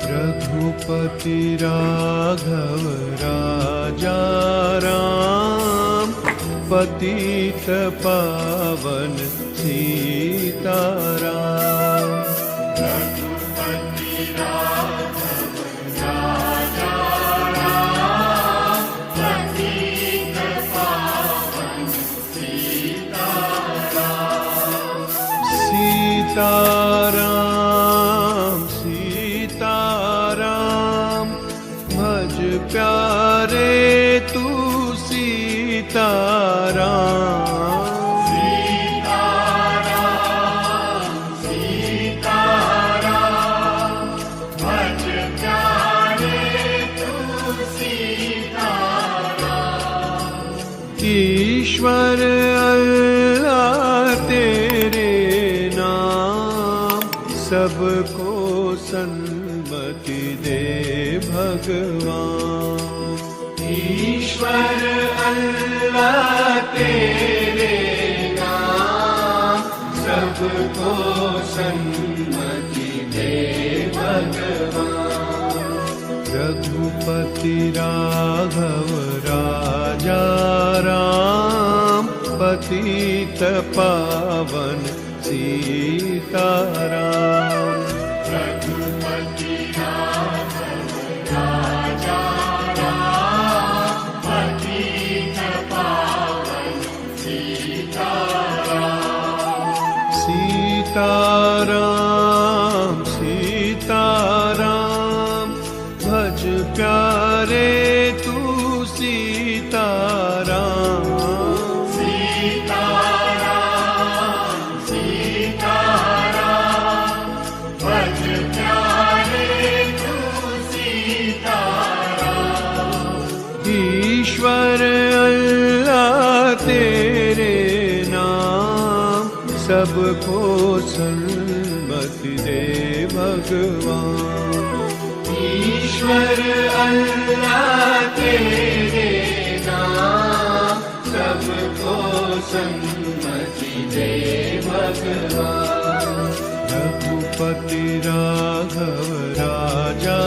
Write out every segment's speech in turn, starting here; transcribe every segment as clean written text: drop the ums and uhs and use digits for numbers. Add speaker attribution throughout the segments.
Speaker 1: रघुपति राघव राजा राम, पतित पावन सीताराम।
Speaker 2: रघुपति राघव राजा राम, पतित
Speaker 1: सीताराम सीताराम भज प्यारे तू सीताराम। ईश्वर अल्लाह तेरे नाम सबको सन्मति दे भगवान। ईश्वर अल्लाह तेरे नाम सबको सन्मति दे भगवान। रघुपति राघव राजा राम पतित पावन सीताराम। रघुपति राघव राजा राम पतित पावन सीताराम। सीताराम सीताराम भज प्यारे तू सीताराम। सीताराम सीताराम भज प्यारे तू सीताराम। ईश्वर अल्लाह तेरे नाम सबको सन्मति दे भगवान। ईश्वर अल्लाह तेरे नाम सबको सन्मति दे भगवान। रघुपति राघव राजा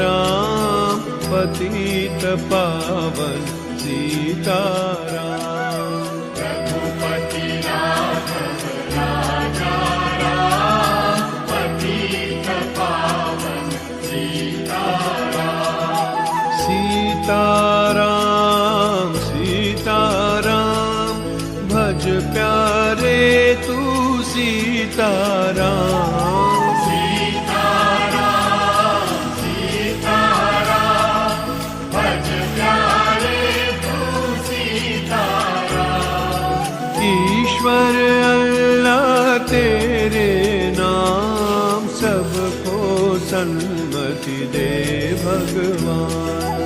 Speaker 1: राम पतित पावन सीताराम। रघुपति राघव राजा राम पतित पावन सीताराम सीताराम भज प्यारे तू सीताराम। सीताराम सीताराम भज प्यारे तू सीताराम। ईश्वर अल्लाह तेरे नाम सबको सन्मति दे भगवान।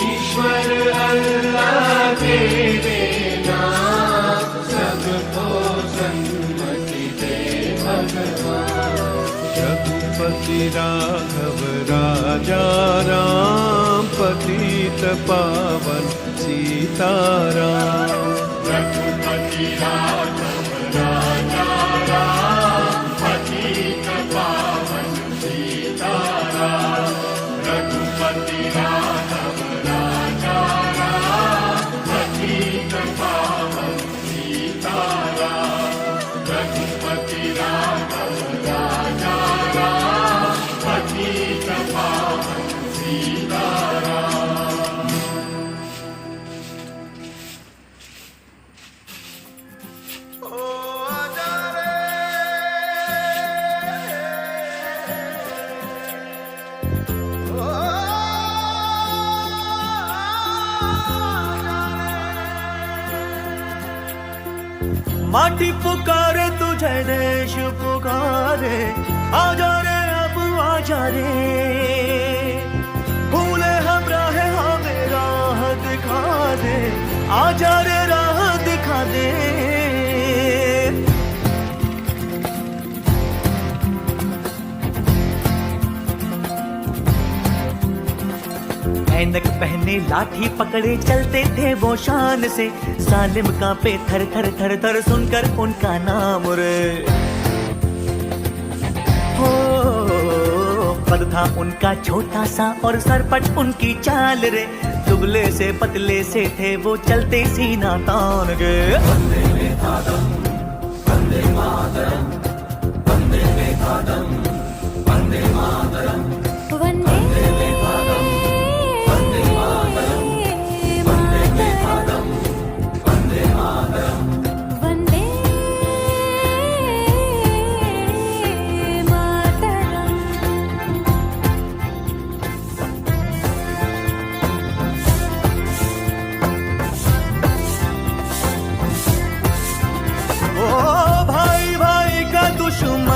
Speaker 1: ईश्वर अल्लाह तेरे नाम सबको सन्मति दे भगवान। रघुपति राघव राजा राम पतित पावन सीताराम। रघुपति राघव राजा राम पतित पावन सीताराम। रघुपति राघव राजा राम पतित पावन सीताराम। रघुपति राघव राजा राम पतित पावन सीताराम।
Speaker 2: माटी पुकारे तुझे देश पुकारे, आजा रे अब आजा रे। भूले हम राह हमें राह दिखा दे, आजा रे राह दिखा दे। ऐनक पहने लाठी पकड़े चलते थे वो शान से, सालिम कांपे थर थर थर थर सुनकर उनका नाम रे। हो पद था उनका छोटा सा और सरपट उनकी चाल रे, दुबले से पतले से थे वो चलते सीना तान के। वंदे मातरम वंदे मातरम वंदे मातरम वंदे मातरम वंदे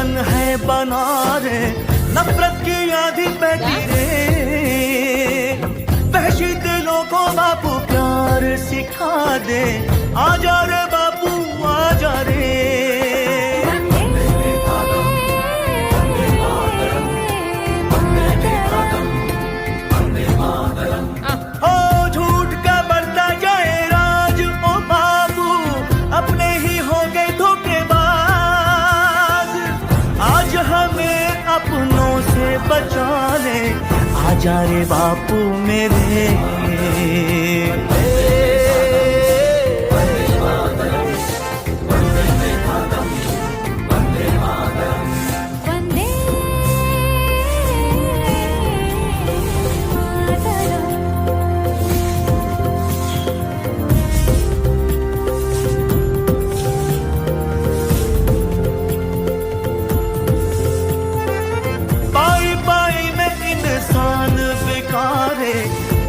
Speaker 2: वतन है बना रे, नफरत की आंधी बहती रे। वहशी दिलों को बापू प्यार सिखा दे, आजा रे बापू आजा रे। बचा ले, आजा रे बापू मेरे।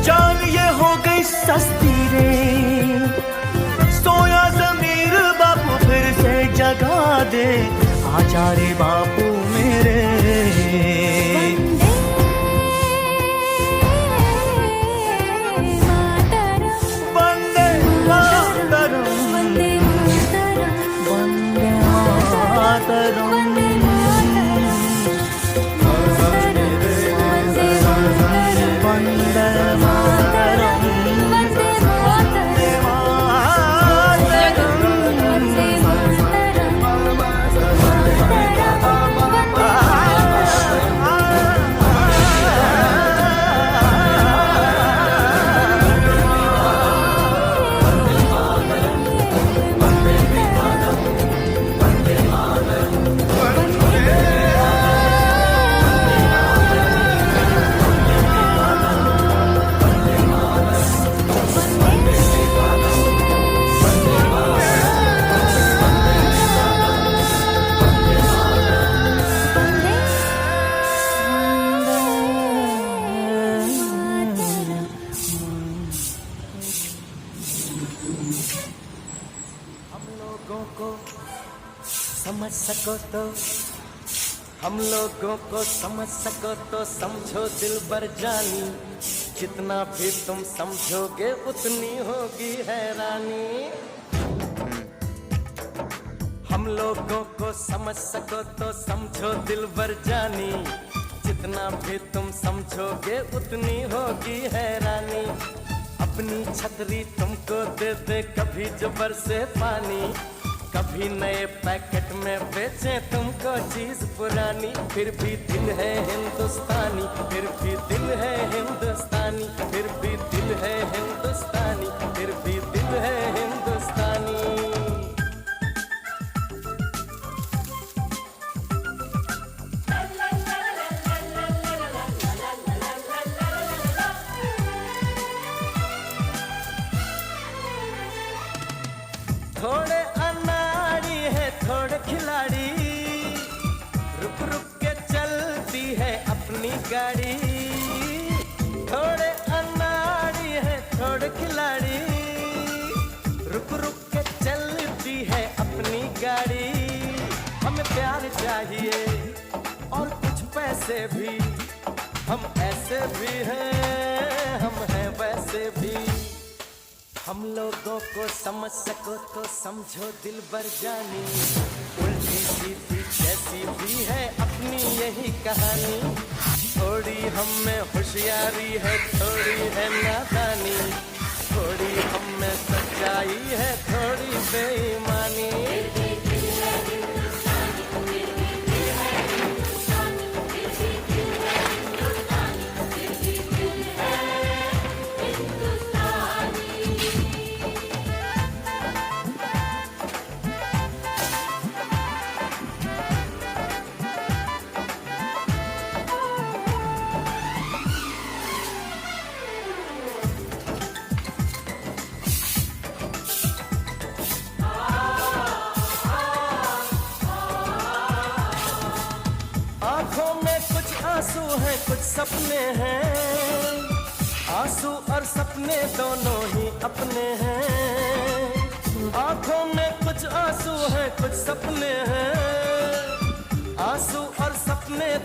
Speaker 2: जान ये हो गई सस्ती रे, सोया ज़मीर बापू फिर से जगा दे, आजा रे बापू मेरे। वंदे मातरम, वंदे मातरम, वंदे मातरम। समझ सको तो, हम लोगों को समझ सको तो समझो दिलबर जानी, जितना भी तुम समझोगे उतनी होगी हैरानी। हम लोगों को समझ सको तो समझो दिलबर जानी, जितना भी तुम समझोगे उतनी होगी हैरानी। अपनी छतरी तुमको दे दे कभी जो बरसे पानी, कभी नए पैकेट में बेचे तुमको चीज पुरानी। फिर भी दिल है हिंदुस्तानी, फिर भी दिल है हिंदुस्तानी, फिर भी दिल है हिंदुस्तानी, फिर भी दिल है हिंदुस्तानी। थोड़े अनाड़ी है थोड़े खिलाड़ी, रुक रुक के चलती है अपनी गाड़ी। थोड़े अनाड़ी है थोड़े खिलाड़ी, रुक रुक के चलती है अपनी गाड़ी। हमें प्यार चाहिए और कुछ पैसे भी, हम ऐसे भी हैं हम हैं वैसे भी। हम लोगों को समझ सको तो समझो दिलबर जानी, उल्टी सीधी जैसी भी है अपनी यही कहानी। थोड़ी हम में होशियारी है थोड़ी है नादानी, थोड़ी हम में सच्चाई है थोड़ी बेईमानी। आंसू हैं कुछ सपने हैं, आंसू और सपने दोनों ही अपने हैं। आंखों में कुछ आंसू हैं कुछ सपने हैं,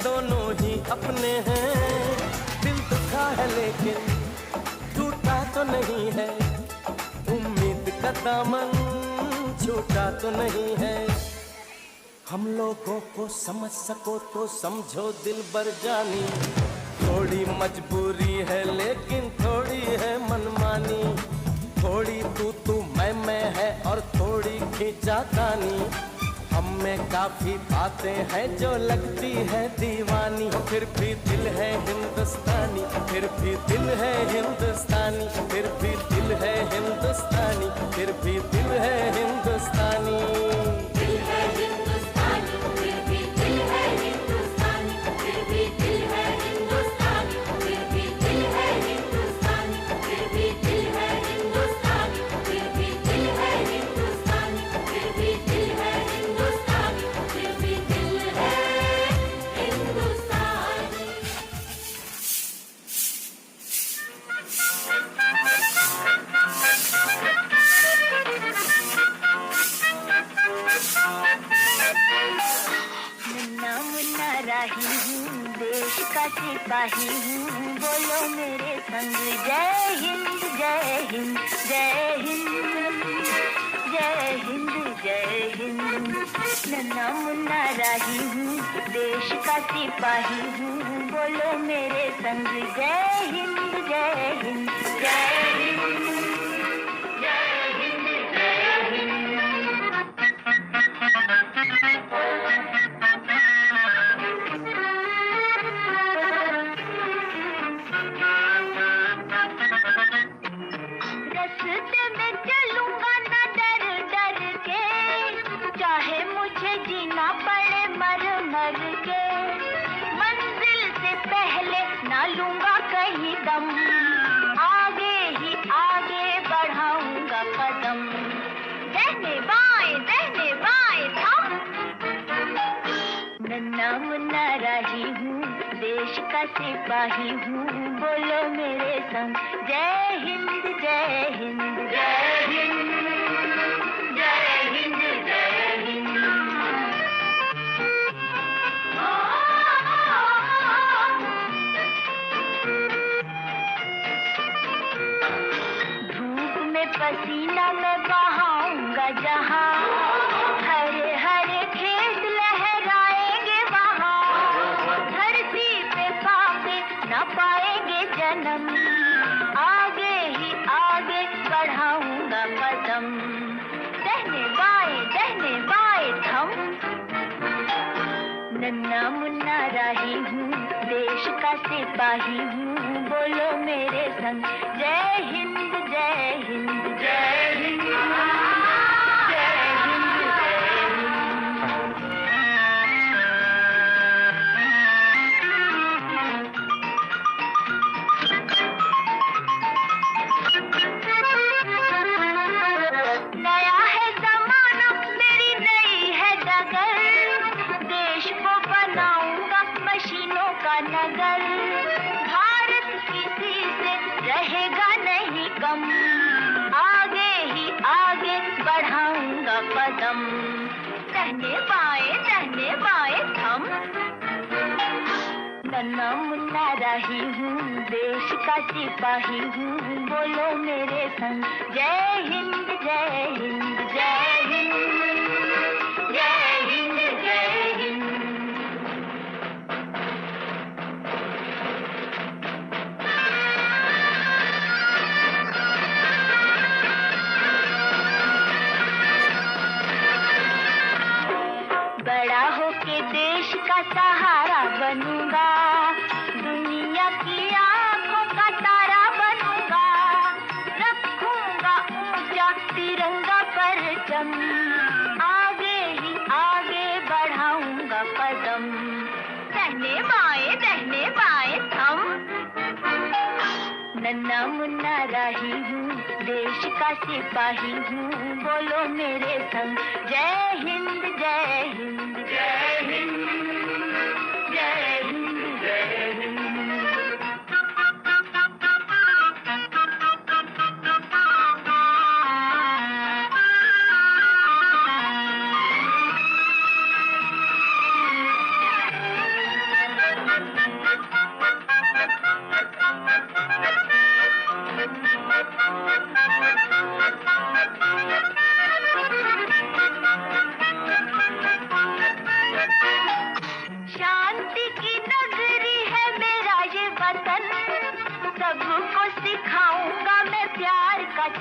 Speaker 3: दोनों ही अपने हैं। दिल दुखा है लेकिन टूटा तो नहीं है, उम्मीद का दामन छूटा तो नहीं है। हम लोगों को समझ सको तो समझो दिलबर जानी, थोड़ी मजबूरी है लेकिन थोड़ी है मनमानी। थोड़ी तू मैं है और थोड़ी खींचातानी। हम में काफी बातें हैं जो लगती है दीवानी। फिर भी दिल है हिंदुस्तानी, फिर भी दिल है हिंदुस्तानी, फिर भी दिल है हिंदुस्तानी, फिर भी दिल है हिंदुस्तानी।
Speaker 1: दिल है हिंदुस्तानी, फिर भी दिल है हिंदुस्तानी, फिर भी दिल है हिंदुस्तानी, फिर भी दिल है हिंदुस्तानी, फिर भी दिल है हिंदुस्तानी, फिर भी दिल है हिंदुस्तानी, फिर भी दिल है हिंदुस्तानी, फिर भी दिल है हिंदुस्तानी।
Speaker 4: मुन्ना मुन्ना राही हूँ, देश का सिपाही हूँ, बोलो मेरे संग जय हिंद जय हिंद जय हिंद जय हिंद जय हिंद। मुन्ना मुन्ना राही हूँ, देश का सिपाही हूँ, बोलो मेरे संग जय हिंद जय हिंद जय हिंद जय हिंद जय हिंद। रास्ते में चलूंगा ना डर डर के, चाहे मुझे जीना पड़े मर मर के। मंजिल से पहले ना लूंगा कहीं दम, आगे ही आगे बढ़ाऊंगा कदम। दहने बाएं थम। नन्ना मुन्ना राही हूँ, देश का सिपाही हूँ, बोलो मेरे संग जय हिंद जय हिंद जय हिंद जय हिंद जय हिंद। धूप में पसीना मैं बहाऊंगा जहाँ, हरे हरे खेत लहराएंगे वहाँ। धरती पे पापे न पाएंगे जन्म, आगे ही आगे बढ़ाऊंगा कदम। दहने बाएं थम। नन्ना मुन्ना राही हूँ, देश का सिपाही हूँ, बोलो मेरे संग जय हिंद जय हिंद जय हिंद जय हिंद जय हिंद। नया है जमाना, मेरी नई है डगर, देश को बनाऊंगा मशीनों का नगर। भारत किसी से रहेगा नहीं कम, आगे ही आगे बढ़ाऊंगा कदम। दहने बाएं थम। नन्ना मुन्ना राही हूँ, देश का सिपाही हूँ, बोलो मेरे संग जय हिंद जय हिंद जय हिंद जय हिंद जय हिंद। बड़ा होके देश का सहारा बनूंगा, दुनिया की आंखों का तारा बनूंगा। रखूंगा ऊंचा तिरंगा परचम, आगे ही आगे बढ़ाऊंगा कदम। दहने बाएं थम। नन्ना मुन्ना राही हूँ, देश का सिपाही हूँ, बोलो मेरे संग जय हिंद जय हिंद जय हिंद जय हिंद जय हिंद।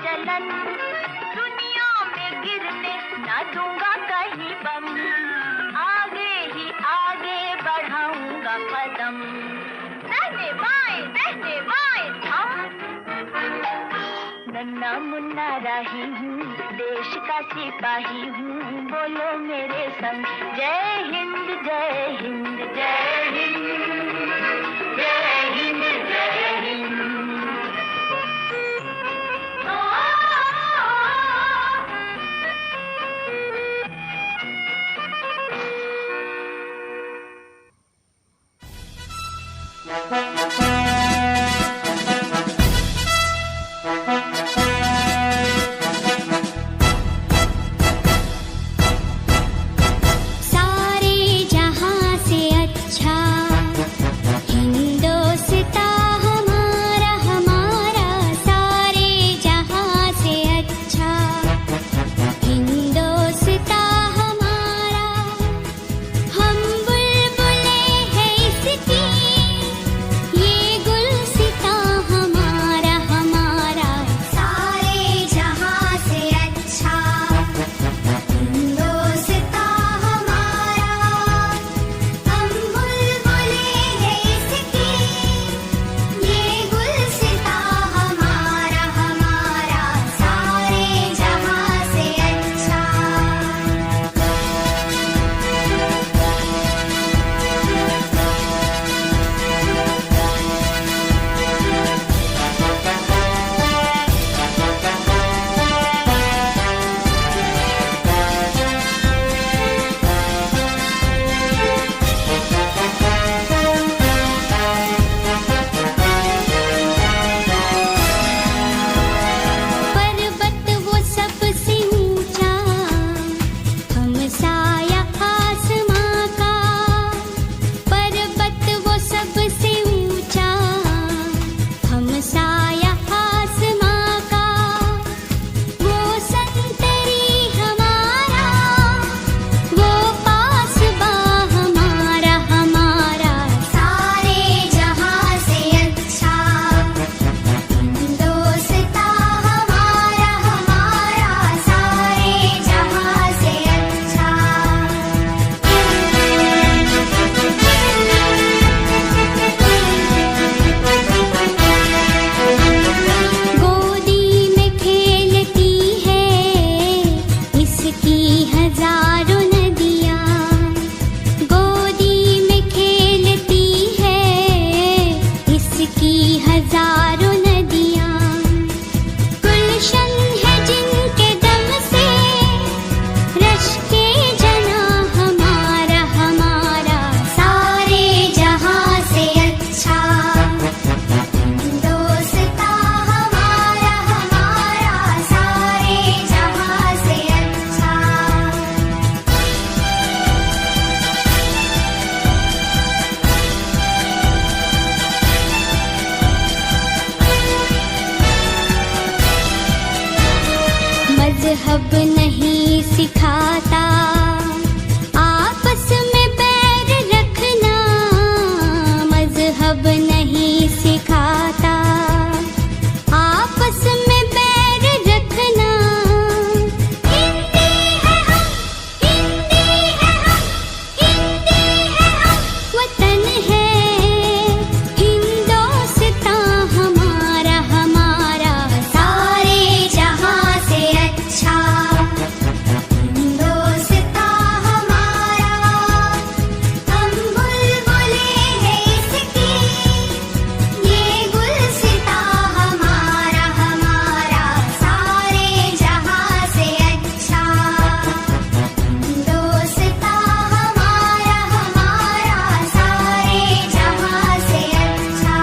Speaker 4: जलन, दुनिया में गिरने ना दूंगा कहीं बम, आगे ही आगे बढ़ाऊंगा कदम, दाहिने बाएं हम नन्ना मुन्ना राही हूँ, देश का सिपाही हूँ, बोलो मेरे संग जय हिंद जय हिंद जय हिंद जय हिंद जय हिंद।
Speaker 5: मजहब नहीं सिखाता आपस में बैर रखना, मजहब नहीं सिखाता आपस में बैर रखना। हिंदी है हम, हिंदी है हम, हिंदी है हम, वतन है हिंदुस्तान हमारा हमारा, सारे जहां से अच्छा हिंदुस्तान हमारा। हम बुलबुले हैं इसकी, ये गुलसिता हमारा हमारा, सारे जहां से अच्छा हिंदुस्तान हमारा हमारा, सारे जहां से अच्छा।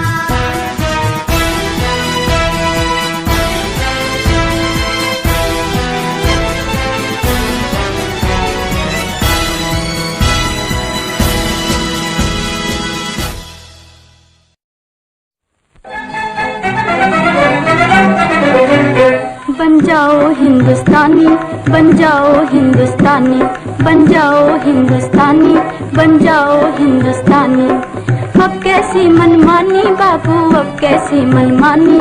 Speaker 6: बन जाओ हिंदुस्तानी, बन जाओ हिंदुस्तानी, बन जाओ हिंदुस्तानी, बन जाओ हिंदुस्तानी। अब कैसी मनमानी बाबू, अब कैसी मनमानी।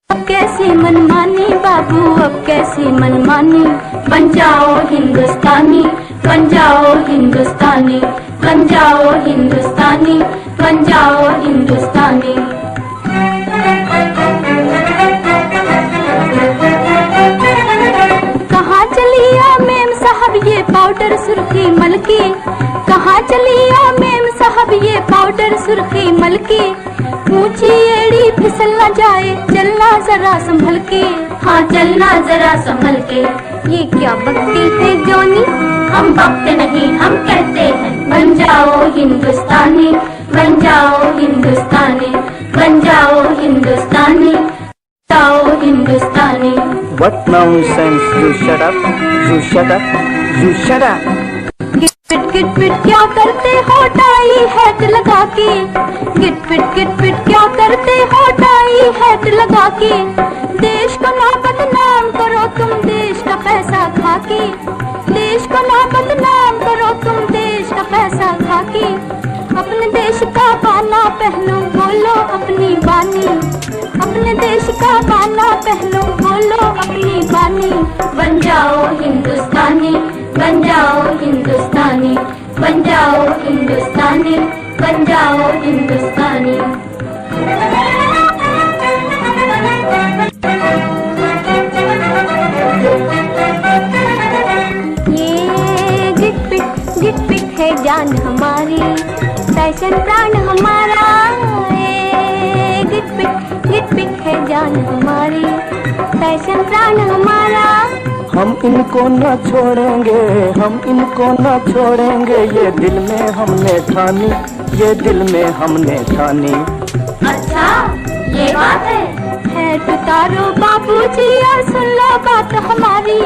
Speaker 6: अब कैसी मनमानी बाबू, अब कैसी मनमानी। बन जाओ हिंदुस्तानी, बन जाओ हिंदुस्तानी, बन जाओ हिंदुस्तानी, बन जाओ हिंदुस्तानी। कहाँ चली आ मेम साहब ये पाउडर सुर्खी मलकी, कहाँ चली आ मेम साहब ये पाउडर सुर्खी मलकी। ऊंची एड़ी फिसल न जाए, चलना जरा संभल के, हाँ चलना जरा संभल के। ये क्या बकती है जोनी, हम बकते नहीं हम कहते हैं। बन जाओ हिंदुस्तानी, बन जाओ हिंदुस्तानी, बन जाओ हिंदुस्तानी, जाओ हिंदुस्तानी।
Speaker 2: What nonsense! You shut up! You shut up! You shut up!
Speaker 6: गिट पिट क्या करते हो टाई हैट लगा के, गिट पिट क्या करते हो टाई हैट लगा के। देश को ना बदनाम करो तुम देश का पैसा खा के, देश को ना बदनाम करो तुम देश का पैसा खा के। अपने देश का बाना पहनो बोलो अपनी बानी, अपने देश का बाना पहनो बोलो अपनी बानी। बन जाओ हिंदुस्तानी, बन जाओ हिंदुस्तानी, बन जाओ हिंदुस्तानी, बन जाओ हिंदुस्तानी। ये गिट पिट है जान हमारी, फैशन प्राण हमारा। ये गिट पिट है जान हमारी, फैशन प्राण हमारा।
Speaker 3: हम इनको न छोड़ेंगे, हम इनको न छोड़ेंगे, ये दिल में हमने ठानी, ये दिल में हमने ठानी।
Speaker 6: अच्छा ये बात है टुकारो बाबूजी और सुन लो बात हमारी,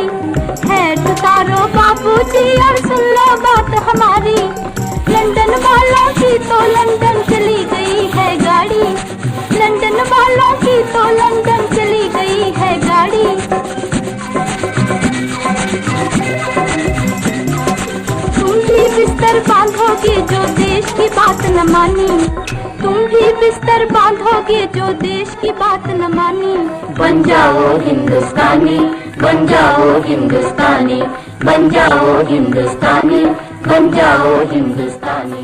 Speaker 6: है टुकारो बाबूजी और सुन लो बात हमारी। लंदन वालों की तो लंदन चली गई है गाड़ी, लंदन वालों की तो लंदन चली गई है गाड़ी। तुम भी बिस्तर बांधोगे जो देश की बात न मानी, तुम भी बिस्तर बांधोगे जो देश की बात न मानी। बन जाओ हिंदुस्तानी, बन जाओ हिंदुस्तानी, बन जाओ हिंदुस्तानी, बन जाओ हिंदुस्तानी।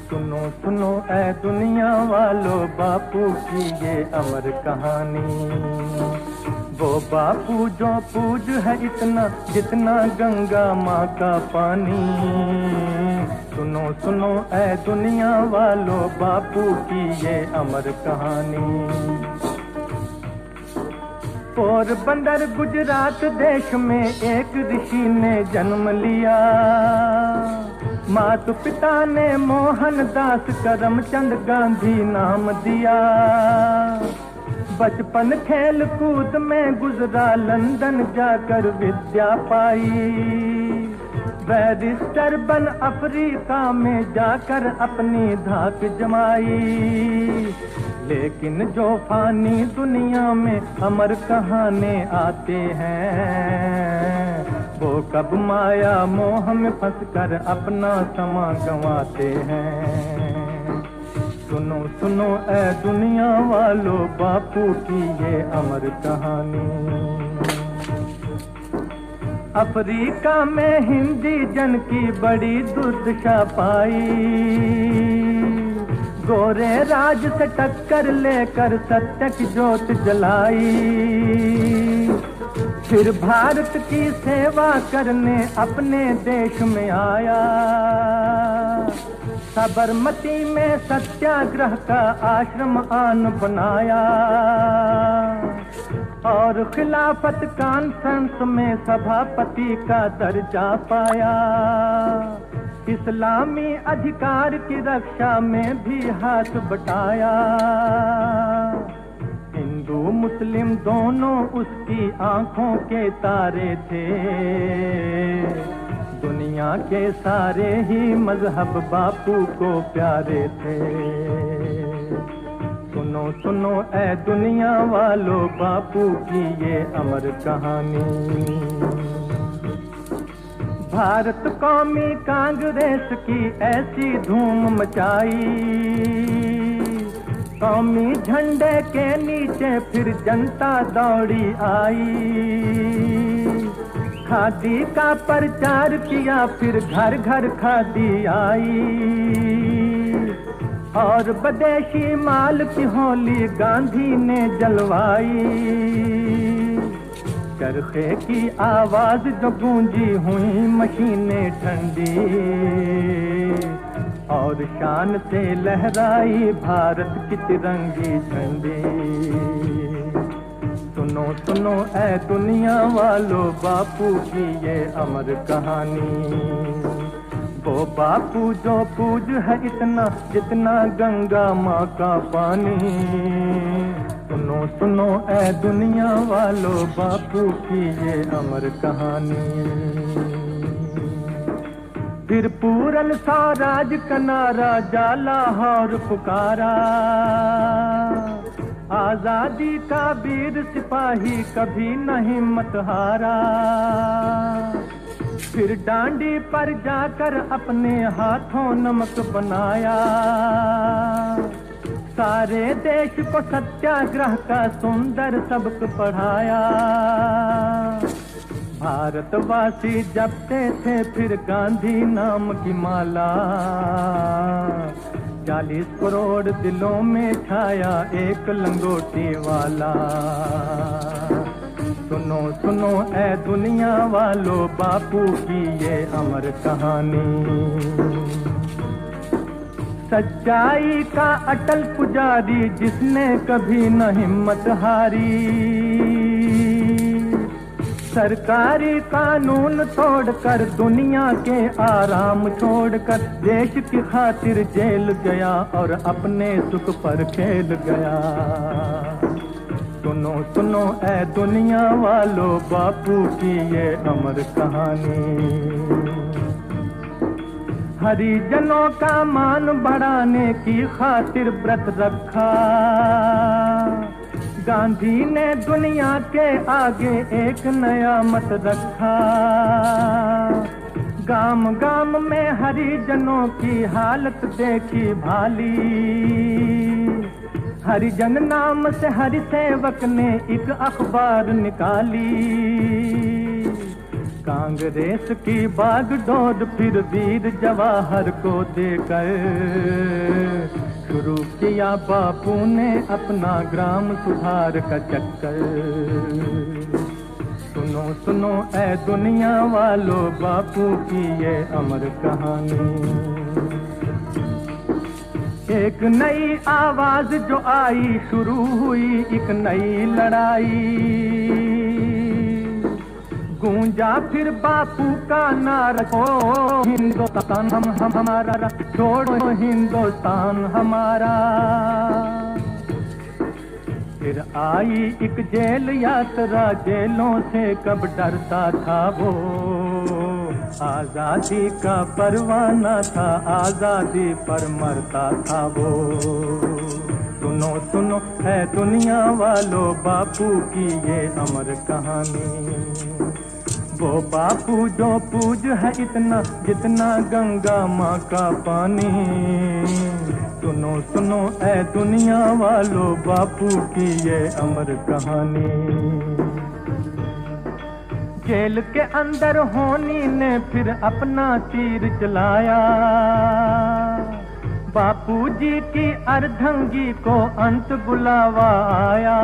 Speaker 3: सुनो सुनो ऐ दुनिया वालों, बापू की ये अमर कहानी। वो बापू जो पूज है इतना जितना गंगा माँ का पानी। सुनो सुनो ऐ दुनिया वालों, बापू की ये अमर कहानी। पोरबंदर गुजरात देश में एक ऋषि ने जन्म लिया। माता पिता ने मोहनदास करमचंद गांधी नाम दिया। बचपन खेल कूद में गुजरा, लंदन जाकर विद्या पाई। बैरिस्टर बन अफ्रीका में जाकर अपनी धाक जमाई। लेकिन जो फानी दुनिया में अमर कहाने आते हैं, वो कब माया मोह में फंसकर अपना समा गंवाते हैं। सुनो सुनो ऐ दुनिया वालों, बापू की ये अमर कहानी। अफ्रीका में हिंदी जन की बड़ी दुर्दशा पाई। गोरे राज से टक्कर लेकर सत्य की ज्योत जलाई। फिर भारत की सेवा करने अपने देश में आया। साबरमती में सत्याग्रह का आश्रम आन बनाया। और खिलाफत कॉन्फ्रेंस में सभापति का दर्जा पाया। इस्लामी अधिकार की रक्षा में भी हाथ बटाया। हिंदू मुस्लिम दोनों उसकी आंखों के तारे थे। दुनिया के सारे ही मजहब बापू को प्यारे थे। सुनो सुनो ऐ दुनिया वालों, बापू की ये अमर कहानी। भारत कौमी कांग्रेस की ऐसी धूम मचाई। कौमी झंडे के नीचे फिर जनता दौड़ी आई, खादी का प्रचार किया फिर घर घर खादी आई, और विदेशी माल की होली गांधी ने जलवाई। चरखे की आवाज जो गूंजी हुई मशीनें ठंडी, और शान से लहराई भारत की तिरंगी झंडी। सुनो सुनो ऐ दुनिया वालों बापू की ये अमर कहानी, वो बापू जो पूज है इतना जितना गंगा माँ का पानी। सुनो सुनो ऐ दुनिया वालों बापू की ये अमर कहानी। फिर पूरन स्वराज का नारा जाला और पुकारा, आजादी का वीर सिपाही कभी न हिम्मत हारा। फिर डांडी पर जाकर अपने हाथों नमक बनाया, सारे देश को सत्याग्रह का सुंदर सबक पढ़ाया। भारतवासी जपते थे फिर गांधी नाम की माला, 40 करोड़ दिलों में छाया एक लंगोटी वाला। सुनो सुनो ऐ दुनिया वालों बापू की ये अमर कहानी। सच्चाई का अटल पुजारी जिसने कभी न हिम्मत हारी, सरकारी कानून तोड़कर दुनिया के आराम छोड़कर देश की खातिर जेल गया और अपने सुख पर खेल गया। सुनो सुनो ऐ दुनिया वालों बापू की ये अमर कहानी। हरिजनों का मान बढ़ाने की खातिर व्रत रखा, गांधी ने दुनिया के आगे एक नया मत रखा। गांव गांव में हरिजनों की हालत देखी भाली, हरिजन नाम से हरि सेवक ने एक अखबार निकाली। कांग्रेस की बागडोर फिर वीर जवाहर को देकर शुरू किया बापू ने अपना ग्राम सुधार का चक्कर। सुनो सुनो ऐ दुनिया वालों बापू की ये अमर कहानी। एक नई आवाज जो आई शुरू हुई एक नई लड़ाई, गूंजा फिर बापू का नारा, ओ हिंदुस्तान हम हमारा, छोड़ो हिंदुस्तान हमारा। फिर आई एक जेल यात्रा, जेलों से कब डरता था वो, आजादी का परवाना था, आजादी पर मरता था वो। सुनो सुनो है दुनिया वालों बापू की ये अमर कहानी। वो बापू जो पूज है इतना जितना गंगा माँ का पानी। सुनो सुनो ऐ दुनिया वालों बापू की ये अमर कहानी। जेल के अंदर होनी ने फिर अपना तीर चलाया, बापू जी की अर्धंगी को अंत बुलावा आया।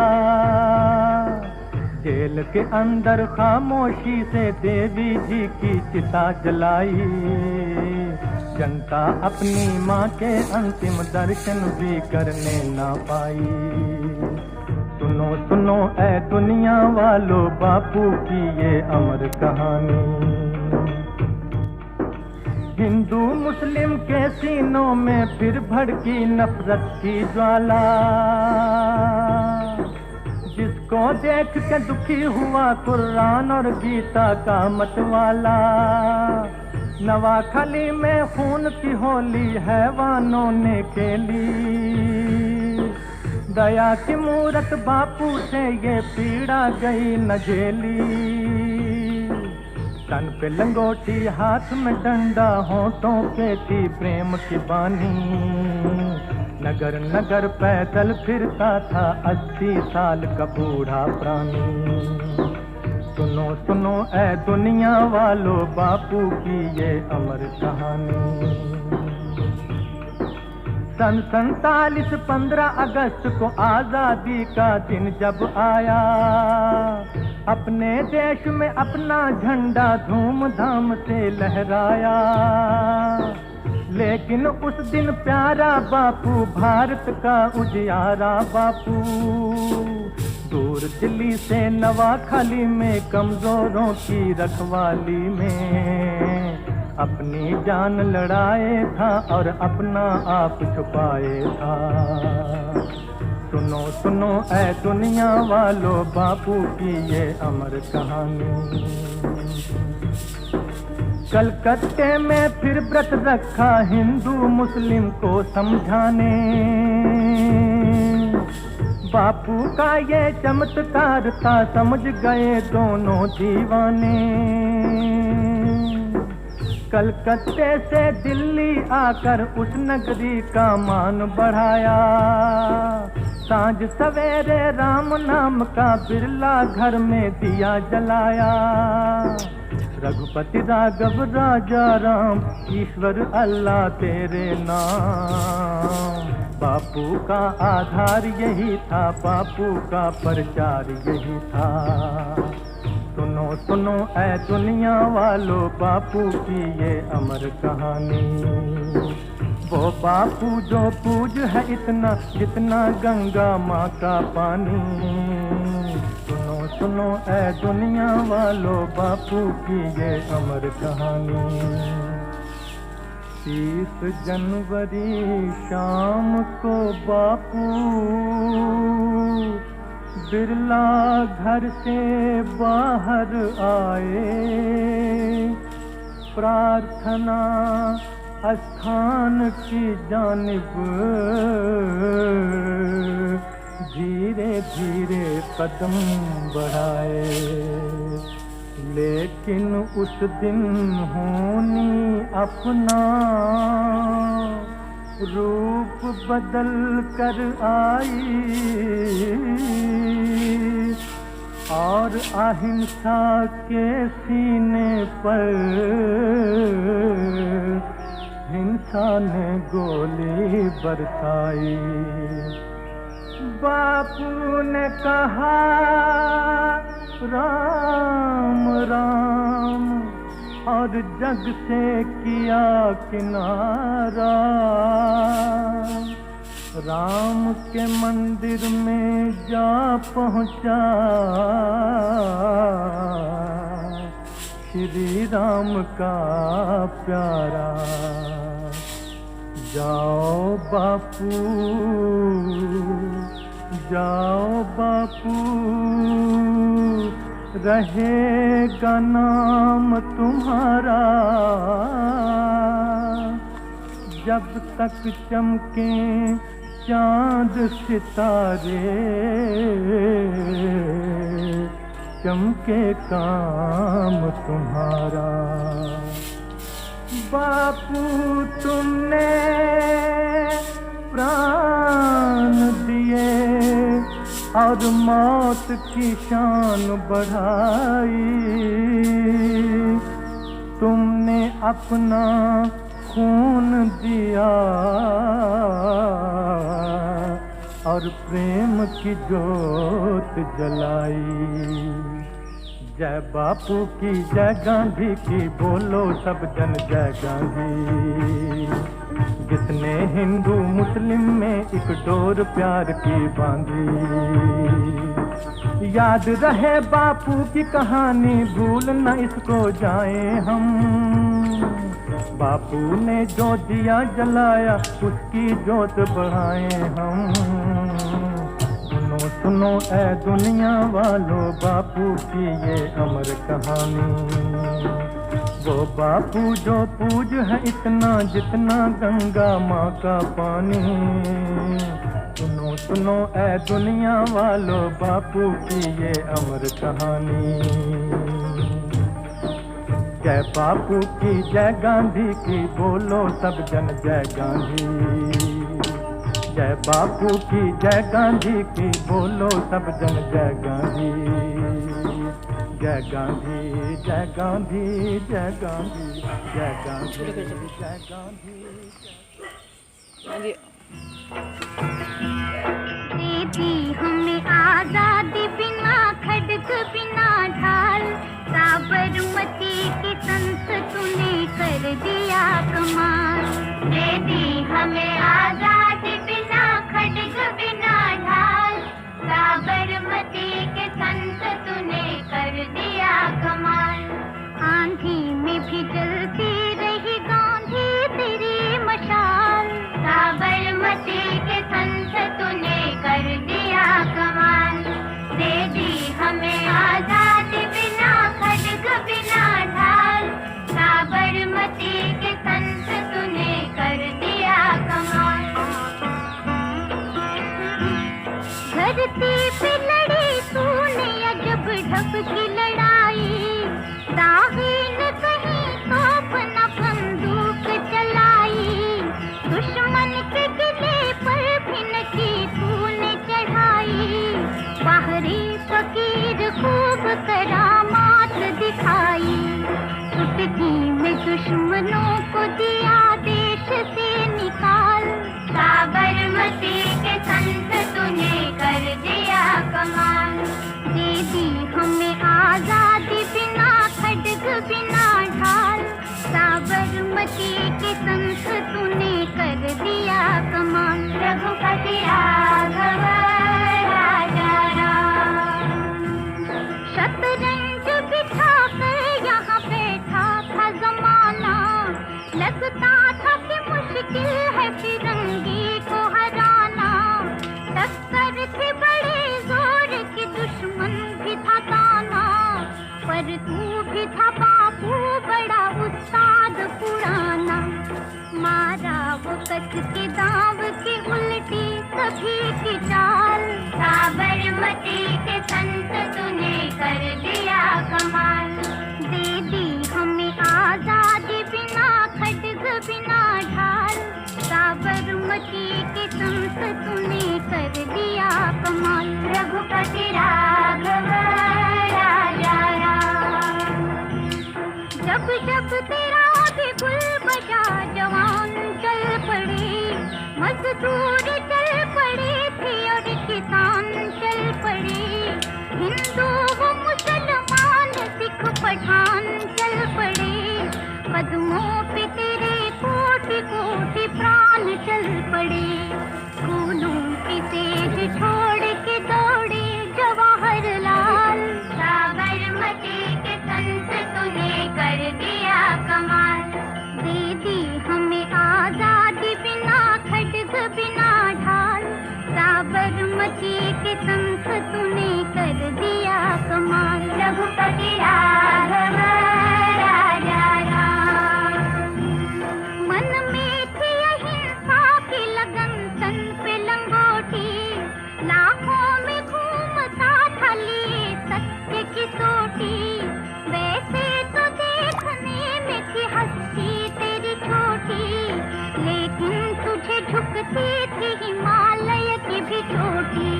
Speaker 3: जेल के अंदर खामोशी से देवी जी की चिता जलाई, जनता अपनी माँ के अंतिम दर्शन भी करने ना पाई। सुनो सुनो ऐ दुनिया वालों बापू की ये अमर कहानी। हिंदू मुस्लिम के सीनों में फिर भड़की नफरत की ज्वाला, जिसको देख के दुखी हुआ कुरान और गीता का मतवाला। नवाखली में खून की होली हैवानों ने खेली, दया की मूरत बापू से ये पीड़ा गई न झेली। तन पे लंगोटी हाथ में डंडा, होठों पे थी प्रेम की बानी, नगर नगर पैदल फिरता था 80 साल का बूढ़ा प्राणी। सुनो सुनो ऐ दुनिया वालों, बापू की ये अमर कहानी। सन 47 15 अगस्त को आजादी का दिन जब आया, अपने देश में अपना झंडा धूमधाम से लहराया। लेकिन उस दिन प्यारा बापू, भारत का उजियारा बापू, दूर दिल्ली से नवाखाली में कमजोरों की रखवाली में अपनी जान लड़ाए था और अपना आप छुपाए था। सुनो सुनो ऐ दुनिया वालों, बापू की ये अमर कहानी। कलकत्ते में फिर व्रत रखा हिंदू मुस्लिम को समझाने। बापू का ये चमत्कार था, समझ गए दोनों दीवाने। कलकत्ते से दिल्ली आकर उस नगरी का मान बढ़ाया। सांझ सवेरे राम नाम का बिरला घर में दिया जलाया। रघुपति राघव राजा राम, ईश्वर अल्लाह तेरे नाम। बापू का आधार यही था, बापू का प्रचार यही था। सुनो सुनो ऐ दुनिया वालों, बापू की ये अमर कहानी। वो बापू जो पूज है इतना, जितना गंगा माँ का पानी। सुनो सुनो ऐ दुनिया वालों, बापू की ये अमर कहानी। 30 जनवरी शाम को बापू बिरला घर से बाहर आए। प्रार्थना स्थान की जानिब धीरे धीरे कदम बढ़ाए। लेकिन उस दिन होनी अपना रूप बदल कर आई और अहिंसा के सीने पर हिंसा ने गोली बरसाई। बापू ने कहा राम राम और जग से किया किनारा। राम के मंदिर में जा पहुंचा श्री राम का प्यारा। जाओ बापू, जाओ बापू, रहेगा नाम तुम्हारा। जब तक चमके चांद सितारे, चमके काम तुम्हारा। बापू तुमने प्राण दिए और मौत की शान बढ़ाई। तुमने अपना खून दिया और प्रेम की जोत जलाई। जय बापू की, जय गांधी की, बोलो सब जन जय गांधी। जिसने हिंदू मुस्लिम में एक डोर प्यार की बांधी। याद रहे बापू की कहानी, भूल न इसको जाए हम। बापू ने जो दिया जलाया, उसकी जोत बढ़ाए हम। सुनो सुनो ऐ दुनिया वालों, बापू की ये अमर कहानी। वो बापू जो पूज है इतना, जितना गंगा माँ का पानी। सुनो सुनो ऐ दुनिया वालों, बापू की ये अमर कहानी। जय बापू की, जय गांधी की, बोलो सब जन जय गांधी।
Speaker 7: जय बापू की जय गांधी की, बोलो सब जन जय गांधी। जय गांधी जय गांधी जय गांधी जय गांधी जय गांधी।
Speaker 5: दीदी हमें आजादी बिना खड्ग बिना ढाल, साबरमती की संत तूने कर दिया कमाल। दीदी हमें आजादी बिना खड्ग बिना ढाल, साबरमती के संत तूने कर दिया कमाल। आंधी में भी जलती रही गांधी तेरी मशाल, साबरमती के संत तूने कर दिया कमाल। दे दी हमें आजादी बिना खड्ग बिना ढाल, साबरमती के संत तूने कर दिया कमाल। धरती पे लड़ी तूने अजब ढब की लड़ाई, दाहिन कहीं तोप न बंदूक चलाई, दुश्मन के किले पर भी न की तूने चढ़ाई। बाहरी फकीर खूब करामात दिखाई, चुटकी में दुश्मनों को दिया देश से निकाल, साबरमती के संत तूने कर दिया कमाल। दे दी हमें आजादी बिना खड्ग बिना ढाल, साबरमती के संत तूने कर दिया कमाल। रघुपति राघव राजा राम, शतरंज बिठा कर यहाँ बैठा था जमाना, लगता था कि मुश्किल है फिरंगी को हराना। टक्कर थे बड़े जोर की, दुश्मन भी था ताना, पर तू भी था बापू बड़ा उस्ताद पुराना। मारा वो कस के दाव की उल्टी सभी की चाल, साबरमती के संत तूने कर दिया कमाल। दे दी हमें आजादी बिना खड्ग बिना ढाल, साबरमती के संत तूने कर दिया कमाल। रघुपति राघव राजा राम, जब जब तेरा बिगुल बजा जवान चल पड़े, मजदूर चल पड़े थे और किसान चल पड़े, हिंदू वो मुसलमान सिख पठान चल पड़े, कदमों पे तेरे कोटि कोटि प्राण चल पड़े। खूनों की तेज छोड़ के दौड़े जवाहरलाल, साबरमती के संत तूने कर दिया कमाल। दे दी हमें आजादी बिना खड्ग बिना ढाल, साबरमती के संत तूने कर दिया कमाल। रघुपति राघव राजा राम, मन में थी अहिंसा की लगन तन पे लंगोटी, लाखों में घूमता था लिए सत्य की सोटी। वैसे तो देखने में थी हस्ती तेरी छोटी, लेकिन तुझे झुकती थी हिमालय की भी चोटी।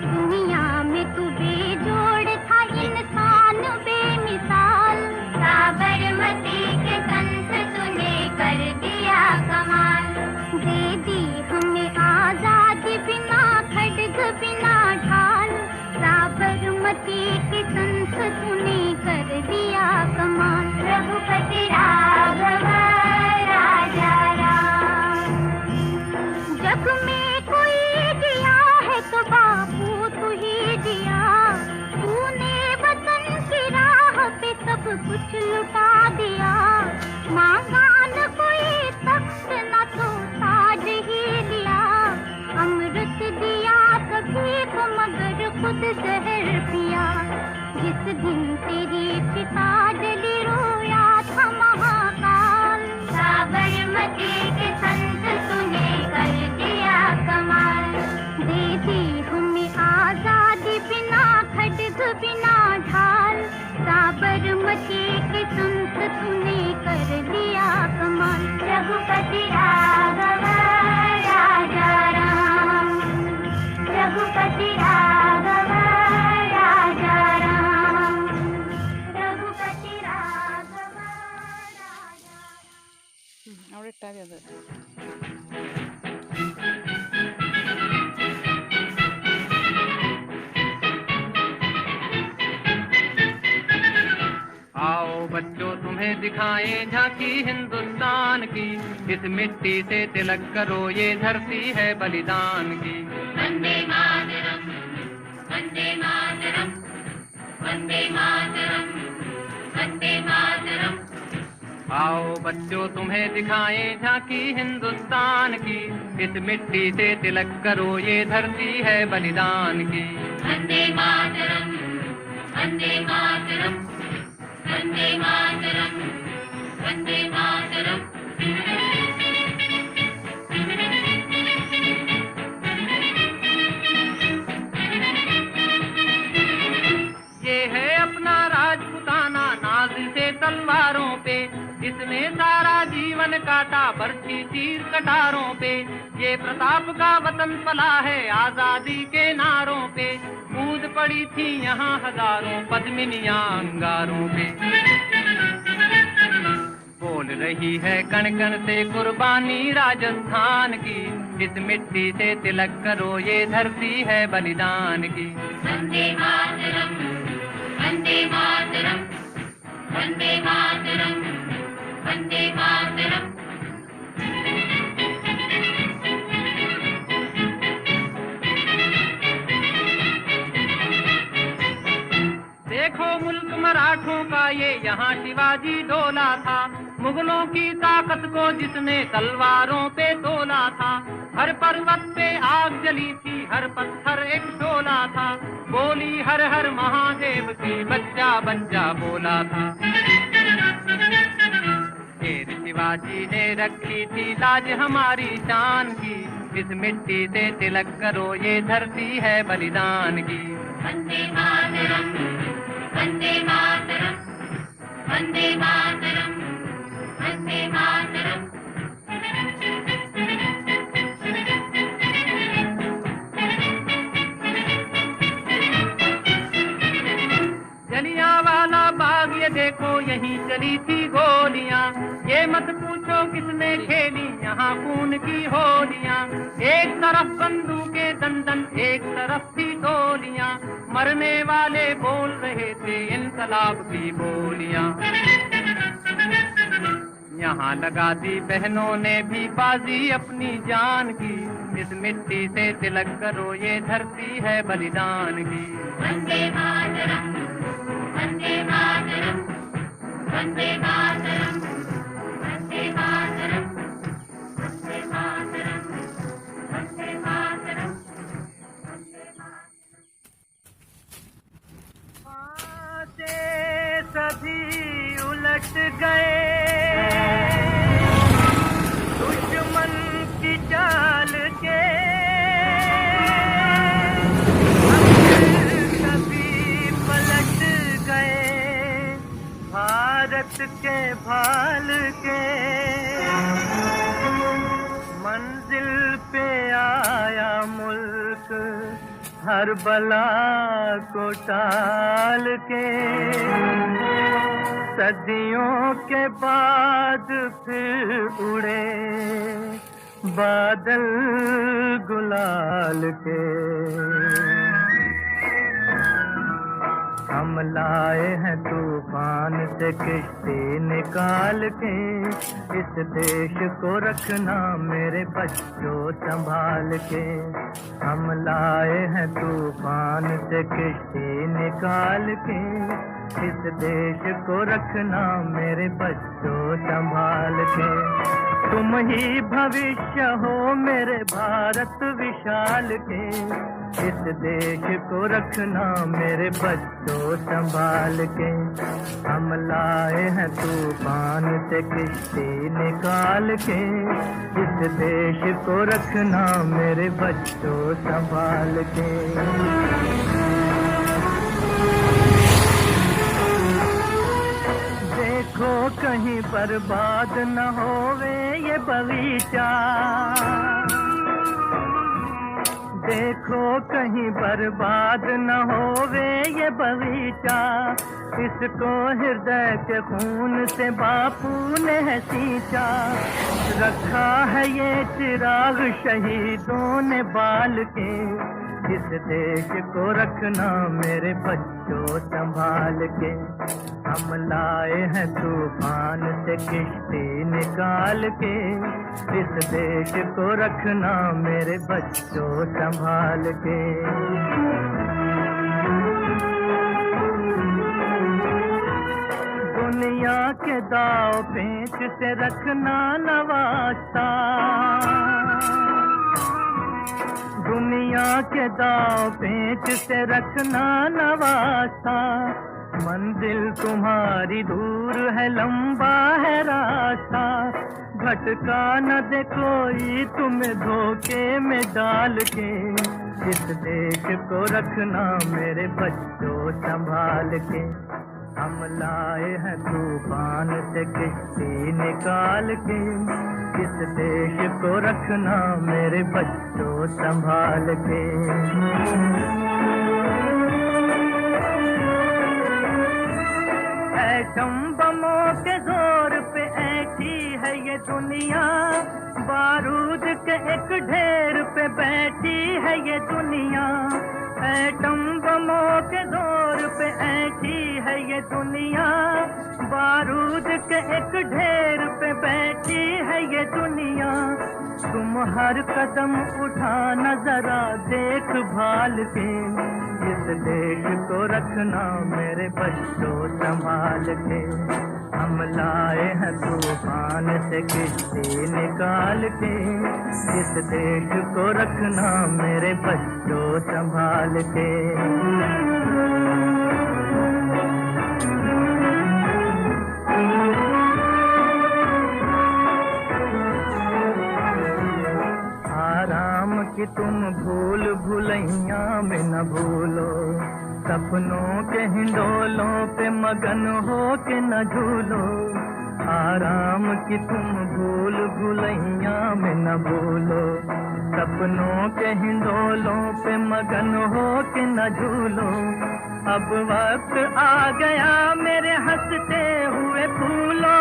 Speaker 5: दुनिया में तू बेजोड़ था इंसान बेमिसाल, साबरमती के संत तूने कर दिया कमाल। दे दी हमें आजादी बिना खड्ग बिना ढाल, साबरमती के संत तूने कर दिया कमाल। रघुपति राघव राजा राम, जग में कोई दिया है तो बापू तू ही दिया, तूने वतन की राह पे सब कुछ लुटा दिया। मांगा न कोई तख्त न तो ताज ही लिया, अमृत दिया सभी को मगर खुद जहर पिया। जिस दिन तेरी चिता जली रोया था महाकाल, साबरमती के संत तूने कर दिया कमाल। दे दी हमें आजादी बिना खड्ग बिना ढाल, साबरमती के संत तूने कर दिया कमाल। रघुपति राघव राजा राम,
Speaker 8: है फिर।
Speaker 9: आओ बच्चों तुम्हें दिखाएं झांकी हिंदुस्तान की, इस मिट्टी से तिलक करो ये धरती है बलिदान की।
Speaker 1: वंदे मातरम, वंदे मातरम, वंदे मातरम, वंदे मातरम।
Speaker 9: आओ बच्चों तुम्हें दिखाएं झांकी हिंदुस्तान की, इस मिट्टी से तिलक करो ये धरती है बलिदान की।
Speaker 1: वंदे मातरम, वंदे मातरम, वंदे मातरम, वंदे मातरम।
Speaker 9: ये है अपना राजपुताना नाज से तलवारों पे, इसने सारा जीवन काटा बरछी तीर कटारों पे। ये प्रताप का वतन पला है आजादी के नारों पे, कूद पड़ी थी यहाँ हजारों पद्मिनियां अंगारों पे। बोल रही है कण कण से कुर्बानी राजस्थान की, इस मिट्टी से तिलक करो ये धरती है बलिदान की।
Speaker 1: वंदे मातरम, वंदे मातरम, वंदे मातरम, वंदे मातरम।
Speaker 9: देखो मुल्क मराठों का ये यहाँ शिवाजी डोला था, मुगलों की ताकत को जिसने तलवारों पे तोला था। हर पर्वत पे आग जली थी, हर पत्थर एक शोला था, बोली हर हर महादेव की बच्चा बच्चा बोला था। शेर शिवाजी ने रखी थी लाज हमारी शान की, इस मिट्टी से तिलक करो ये धरती है बलिदान की।
Speaker 1: वंदे मातरम, वंदे मातरम, वंदे मातरम, वंदे मातरम।
Speaker 9: जलियांवाला बाग ये देखो यहीं चली थी गोलियां, ये मत पूछो किसने खेली यहाँ खून की होलियां। एक तरफ बंदूकें दंदन एक तरफ थी गोलियां, मरने वाले बोल रहे थे इनकलाब की बोलियां। यहाँ लगा दी बहनों ने भी बाजी अपनी जान की, इस मिट्टी से तिलक करो ये धरती है बलिदान की।
Speaker 1: वंदे मातरम, वंदे मातरम, वंदे मातरम, वंदे मातरम, वंदे मातरम, वंदे मातरम, वंदे मातरम।
Speaker 2: बातें सभी उलट गए, दुश्मन की चाल के सभी पलट गए, भारत के भाल के मंजिल पे आया मुल्क हर बला को टाल के। सदियों के बाद फिर उड़े बादल गुलाल के। हम लाए हैं तूफान से किश्ती निकाल के, इस देश को रखना मेरे बच्चों संभाल के। हम लाए हैं तूफान से किश्ती निकाल के, इस देश को रखना मेरे बच्चों संभाल के। तुम ही भविष्य हो मेरे भारत विशाल के, इस देश को रखना मेरे बच्चों संभाल के। हम लाए हैं तूफान से किश्ती निकाल के, इस देश को रखना मेरे बच्चों संभाल के। देखो कहीं बर्बाद न होवे ये बगीचा,
Speaker 7: देखो कहीं बर्बाद न होवे ये बगीचा, इसको हृदय के खून से बापू ने है सींचा। रखा है ये चिराग शहीदों ने बाल के, इस देश को रखना मेरे बच्चों संभाल के। हम लाए हैं तूफान से किश्ती निकाल के, इस देश को रखना मेरे बच्चों संभाल के। दुनिया के दाव पेच से रखना न वास्ता, दुनिया के दाव पेच से रखना न वास्ता। मंजिल तुम्हारी दूर है, लंबा है रास्ता, भटका न दे कोई तुम्हें धोखे में डाल के। इस देश को रखना मेरे बच्चों संभाल के। हम लाए हैं तूफान से किश्ती निकाल के, इस देश को रखना मेरे बच्चों संभाल के। एटम बमों के जोर पे ऐठी है ये दुनिया, बारूद के एक ढेर पे बैठी है ये दुनिया। एटम बमों के जोर पे ऐठी है ये दुनिया, बारूद के एक ढेर पे बैठी है ये दुनिया। तुम हर कदम उठाना जरा देख भाल के, इस देश को रखना मेरे बच्चों संभाल के। हम लाए हैं तूफान से किश्ती निकाल के, इस देश को रखना मेरे बच्चों संभाल के। आराम की तुम भूल भुलैया में न भूलो, सपनों के हिंडोलों पे मगन हो के न झूलो। आराम की तुम भूल भुलैया में न भूलो, सपनों के हिंडोलों पे मगन हो के न झूलो। अब वक्त आ गया मेरे हंसते हुए फूलो,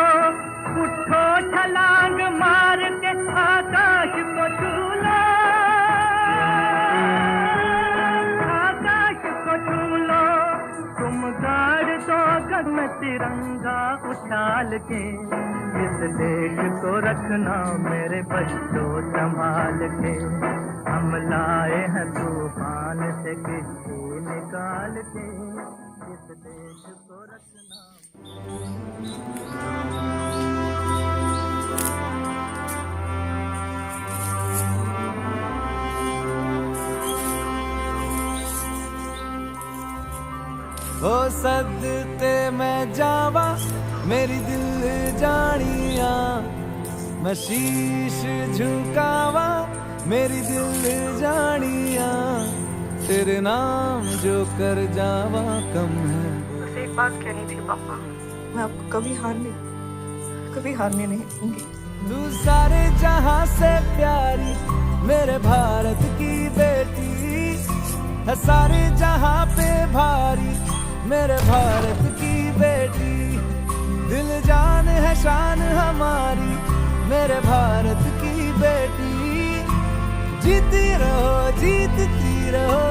Speaker 7: उठो छलांग मार के आकाश को छू लो, आकाश को छू लो। तुम गाड़ दो गगन में तिरंगा उछाल के, इस देश को रखना मेरे बच्चों संभाल के। हम लाए हैं तूफान से किश्ती निकाल के, इस देश को रखना।
Speaker 3: हो सदते मैं जावा मेरी दिल जानिया, मैं शीश झुकावा मेरी दिल जानिया। तेरे नाम जो कर जावा कम है।
Speaker 8: बस एक बात कहनी थी पापा, मैं आपको कभी हारने नहीं दूंगी।
Speaker 3: तू सारे जहां से प्यारी मेरे भारत की बेटी है, सारे जहां पे भारी मेरे भारत की बेटी। दिल जान है शान हमारी मेरे भारत की बेटी। जीती रहो जीतती रहो।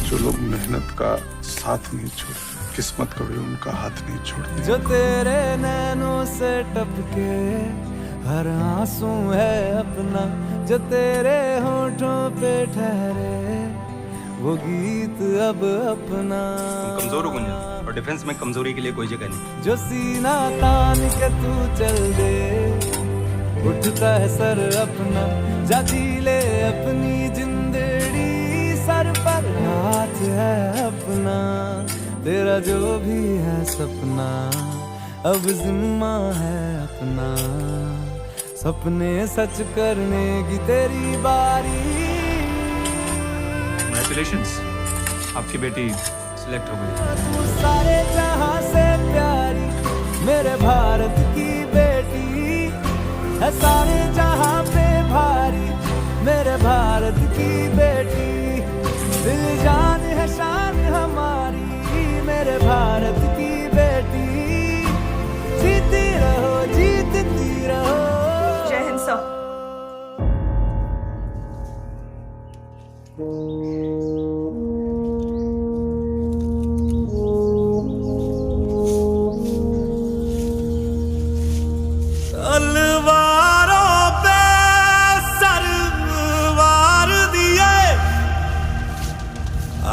Speaker 10: जो लोग मेहनत का साथ नहीं छोड़ते, किस्मत कभी उनका हाथ नहीं छोड़ती।
Speaker 3: जो तेरे नैनों से टपके हर आंसू है अपना, जो तेरे होठों पे ठहरे वो गीत अब अपना।
Speaker 11: कमजोर हो गुंजन, और डिफेंस में कमजोरी के लिए कोई जगह नहीं।
Speaker 3: जो सीना तान के तू चल दे, उठता है सर अपना, जाती ले अपनी जिंदड़ी। सर पर हाथ है अपना, तेरा जो भी है सपना अब जिम्मा है अपना। सपने सच करने की तेरी बारी।
Speaker 11: Congratulations, आपकी बेटी सिलेक्ट हो गई।
Speaker 3: तू सारे जहां से प्यारी मेरे भारत की बेटी है, सारे जहां पे मेरे भारत की बेटी, दिल जान है शान हमारी, मेरे भारत की बेटी, जीती रहो जीतती रहो।
Speaker 8: जय हिंद सर।
Speaker 3: तलवारों पे सरवार दिए,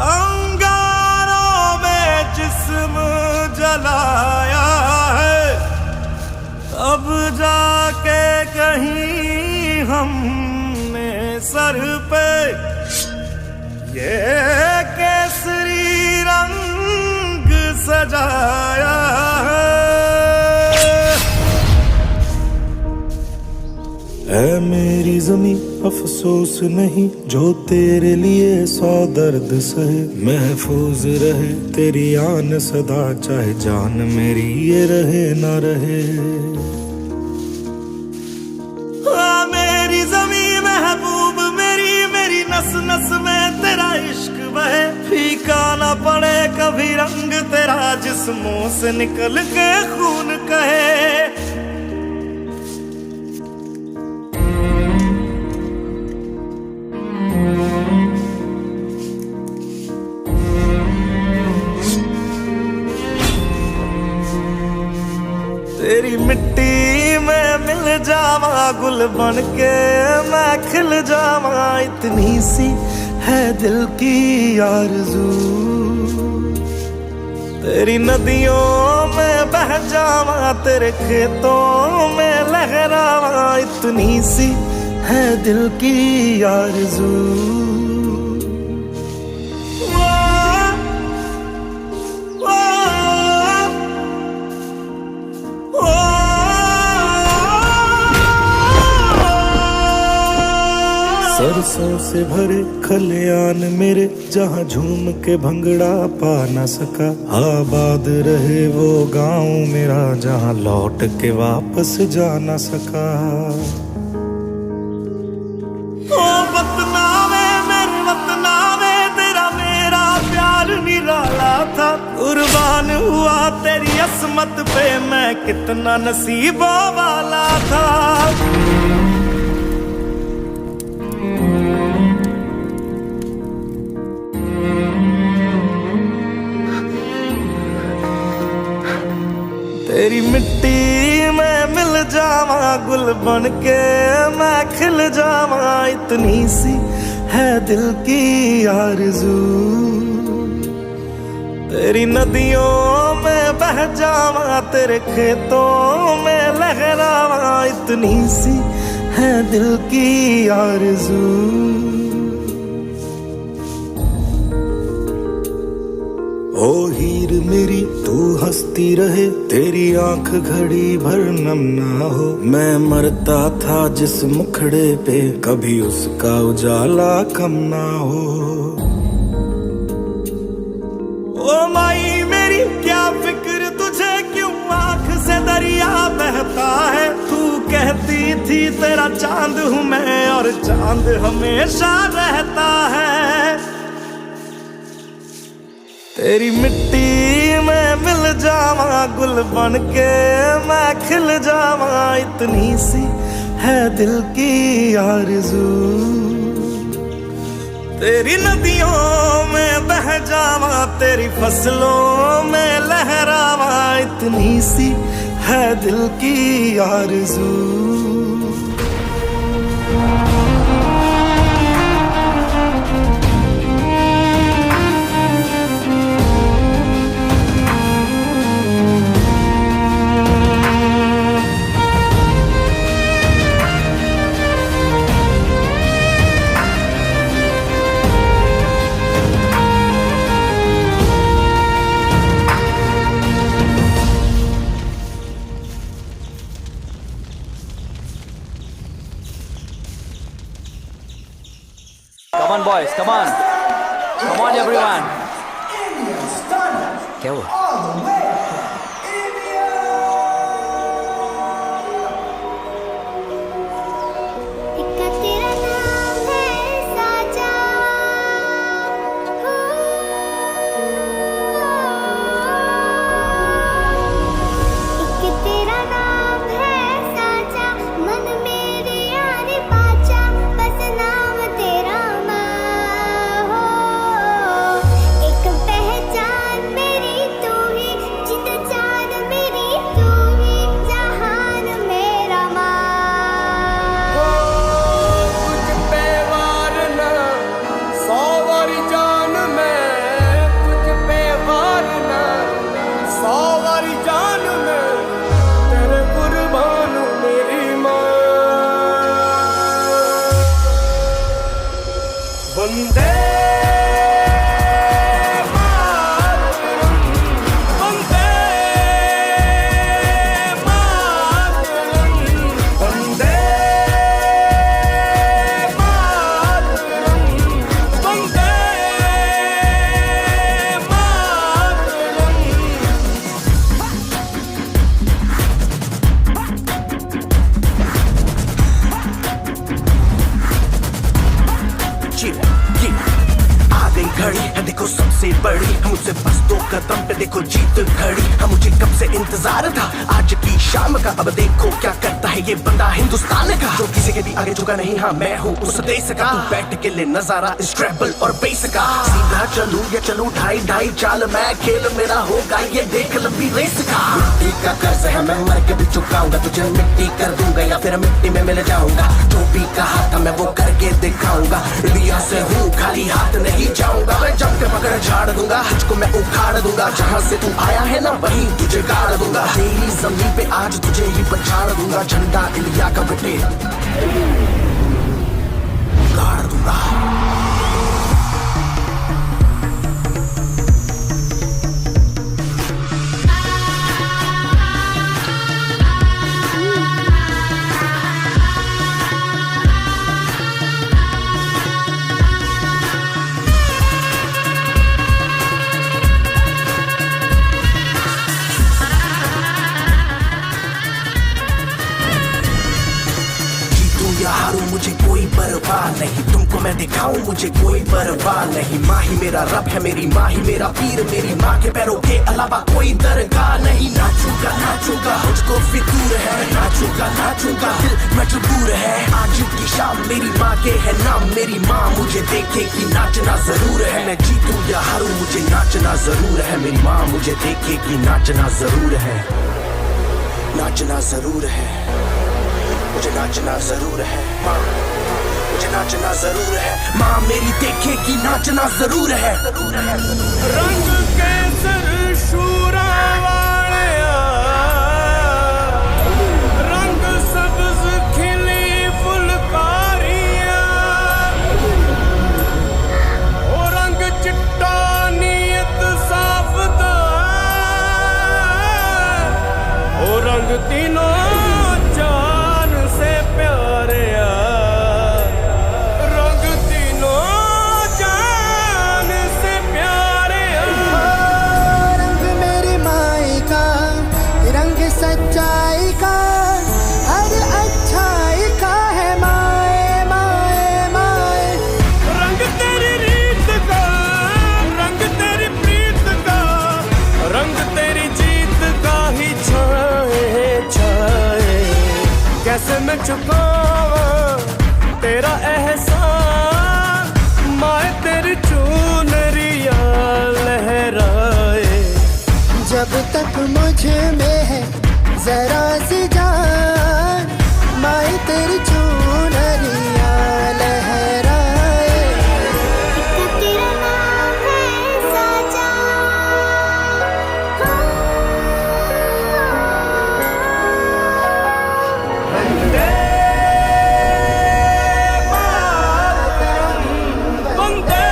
Speaker 3: अंगारों में जिस्म जलाया है, तब जाके कहीं हमने सर पे ये केसरी रंग सजाया है। ऐ मेरी ज़मीं अफसोस नहीं, जो तेरे लिए 100 दर्द सहे, महफूज रहे तेरी आन सदा, चाहे जान मेरी ये रहे ना रहे। मेरी ज़मीं महबूब मेरी, मेरी नस नस में तेरा इश्क बहे, फीका ना पड़े कभी रंग तेरा, जिस्मों से निकल के खून कहे। तेरी मिट्टी में मिल जावा गुल बन के मैं खिल जावा, इतनी सी है दिल की आरज़ू, तेरी नदियों में बह जावा, तेरे खेतों में लहरावा, इतनी सी है दिल की आरज़ू। सरसों से भरे खलियान मेरे, जहाँ झूम के भंगड़ा पा न सका, आबाद रहे वो गांव मेरा, जहाँ लौट के वापस जा न सका। ओ वतना में मेरे वतना में तेरा मेरा प्यार निराला था, कुर्बान हुआ तेरी असमत पे मैं कितना नसीबों वाला था। तेरी मिट्टी में मिल जावा गुल बन के मैं खिल जावा, इतनी सी है दिल की आरज़ू, तेरी नदियों में बह जावा, तेरे खेतों में लहरावा, इतनी सी है दिल की आरज़ू। ओ हीर मेरी तू हंसती रहे, तेरी आंख घड़ी भर नम ना हो, मैं मरता था जिस मुखड़े पे, कभी उसका उजाला कम ना हो। ओ माई मेरी क्या फिक्र तुझे, क्यों आंख से दरिया बहता है, तू कहती थी तेरा चांद हूँ मैं, और चांद हमेशा रहता है। तेरी मिट्टी में मिल जावा गुल बन के मैं खिल जावा, इतनी सी है दिल की आरज़ू, तेरी नदियों में बह जावा, तेरी फसलों में लहरावा, इतनी सी है दिल की आरज़ू।
Speaker 12: Come on boys, come on. Come on everyone. क्या हुआ?
Speaker 5: तेरा नाम
Speaker 3: मुझसे बड़ी, मुझसे बस 2 कदम पे देखो जीत खड़ी। हाँ मुझे कब से इंतजार था आज की शाम का, अब देखो क्या करता है ये बंदा हिंदुस्तान का, जो किसी के भी आगे झुका नहीं। हाँ मैं हूँ उस देश का, तू बैठ के ले नजारा इस ट्रैवल और बेस का। सीधा चलूं या चलूं ढाई ढाई चाल, मैं खेल मेरा होगा ये देख लंबी रेस का। मिट्टी का कर्ज है मैं मर के भी चुकाऊंगा, तुझे मिट्टी कर दूंगा या फिर मिट्टी में मिल जाऊंगा। जो भी कहा था मैं वो करके दिखाऊंगा, इंडिया से हूँ खाली हाथ नहीं जाऊंगा। मैं जब के पकड़ झाड़ दूंगा, तुझको मैं उखाड़ दूंगा। जहाँ से तू आया है ना वहीं तुझे गाड़ दूंगा। तेरी जमीन पे आज तुझे ही पछाड़ दूंगा, झंडा इंडिया का बेटे गाड़ दूंगा। मुझे कोई परवाह नहीं, तुमको मैं दिखाऊं मुझे कोई परवाह नहीं। माँ ही मेरा रब है, मेरी माँ ही मेरा पीर, मेरी माँ के पैरों के अलावा कोई दरगाह नहीं। नाचूंगा नाचूंगा मुझको फितूर है, नाचूंगा नाचूंगा दिल मजबूर है। आज की शाम मेरी माँ के है नाम, मेरी माँ मुझे देखेगी नाचना जरूर है। मैं जीतूं या हारूं मुझे नाचना जरूर है, मेरी माँ मुझे देखेगी नाचना जरूर है, नाचना जरूर है, मुझे नाचना जरूर है। माँ मुझे नाचना जरूर है, माँ मेरी देखेगी नाचना जरूर है।
Speaker 13: रंग केसर शूरा वालिया, रंग सब्ज खिली फुलकारियां, ओ रंग चिट्टा नीयत साफ दा, ओ रंग तीनों
Speaker 14: सच्चाई का हर अच्छाई का है माए माए माए।
Speaker 13: रंग तेरी रीत का, रंग तेरी प्रीत का, रंग तेरी जीत का ही छाए छाए। कैसे मैं चुकावां तेरा एहसान, माए तेरी चुनरिया लहराए।
Speaker 14: जब तक मुझे में है जरा सी जान, माए तेरी चुनरिया लहराए।
Speaker 5: तेरा नाम है साजा,
Speaker 13: वंदे मातरम वंदे।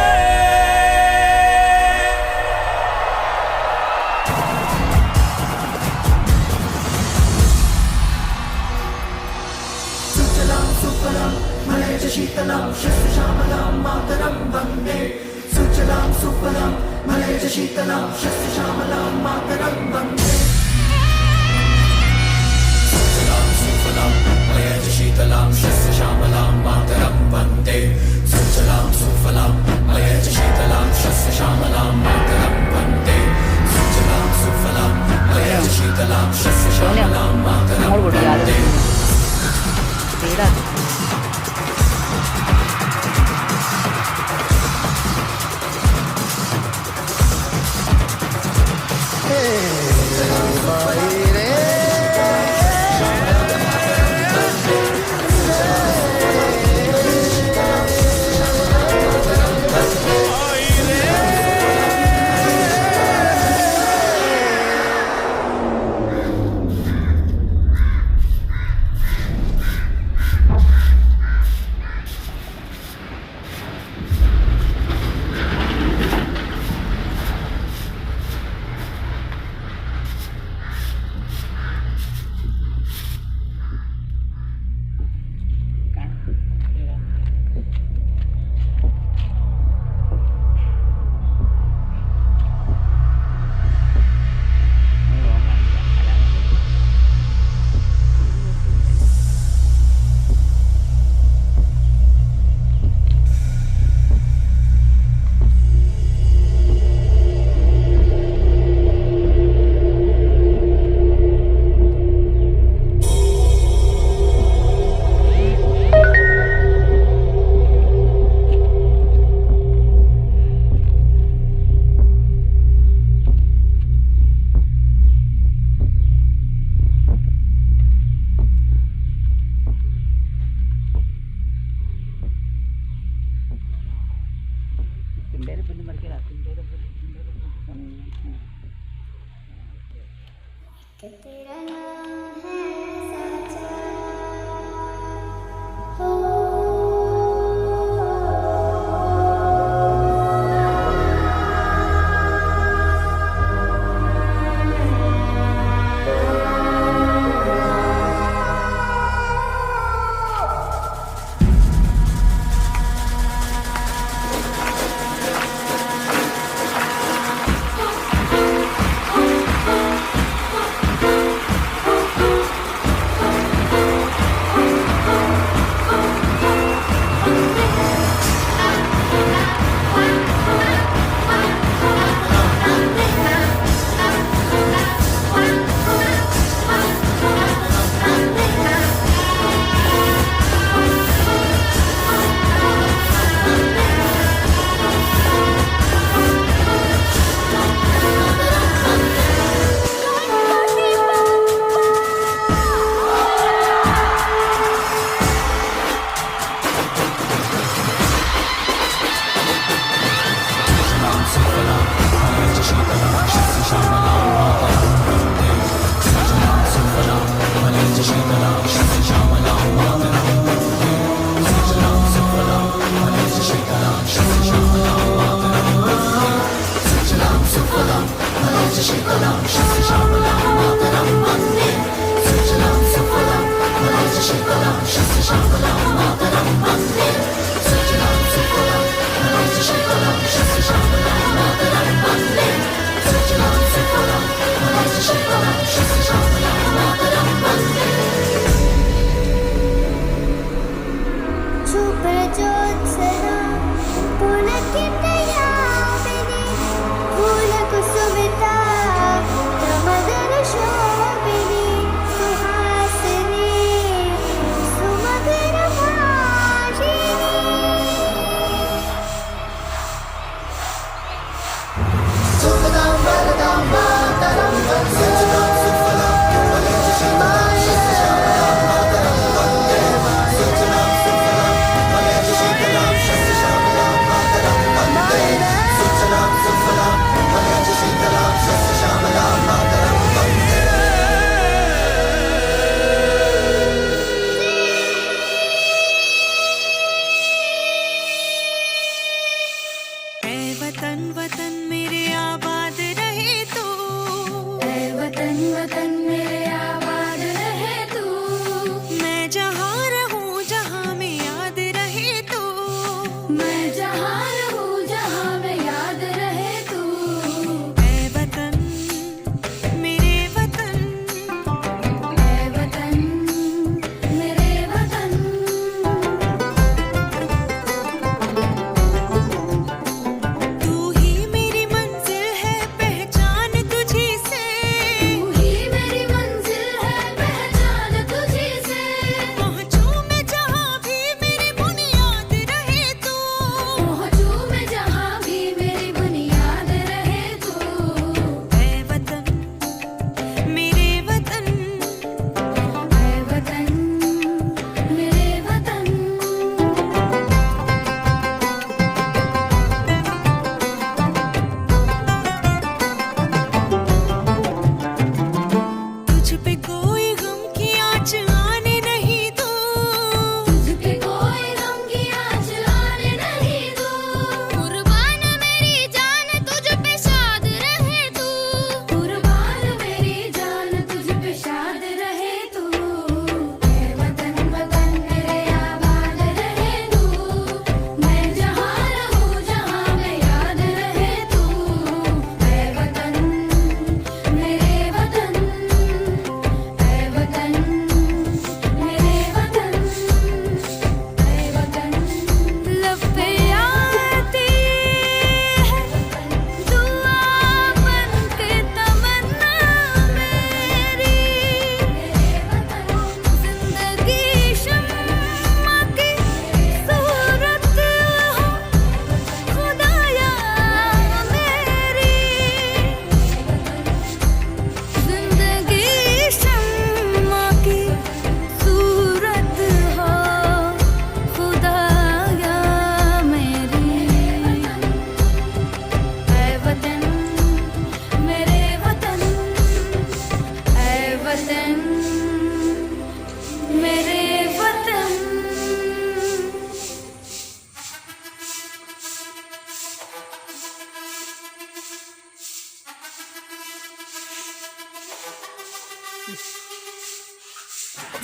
Speaker 3: शीतलं शस्य श्यामलं मातरं वन्दे, सुजलां सुफलं मलयज शीतलं शस्य श्यामलं मातरं वन्दे। सुजलां सुफलं मलयज शीतलं शस्य श्यामलं मातरं वन्दे, सुजलां सुफलं मलयज शीतलं शस्य श्यामलं मातरं वन्दे, सुजलां सुफलं मलयज शीतलं शस्य श्यामलं मातरं वन्दे।
Speaker 5: तेरा नाम है साचा हो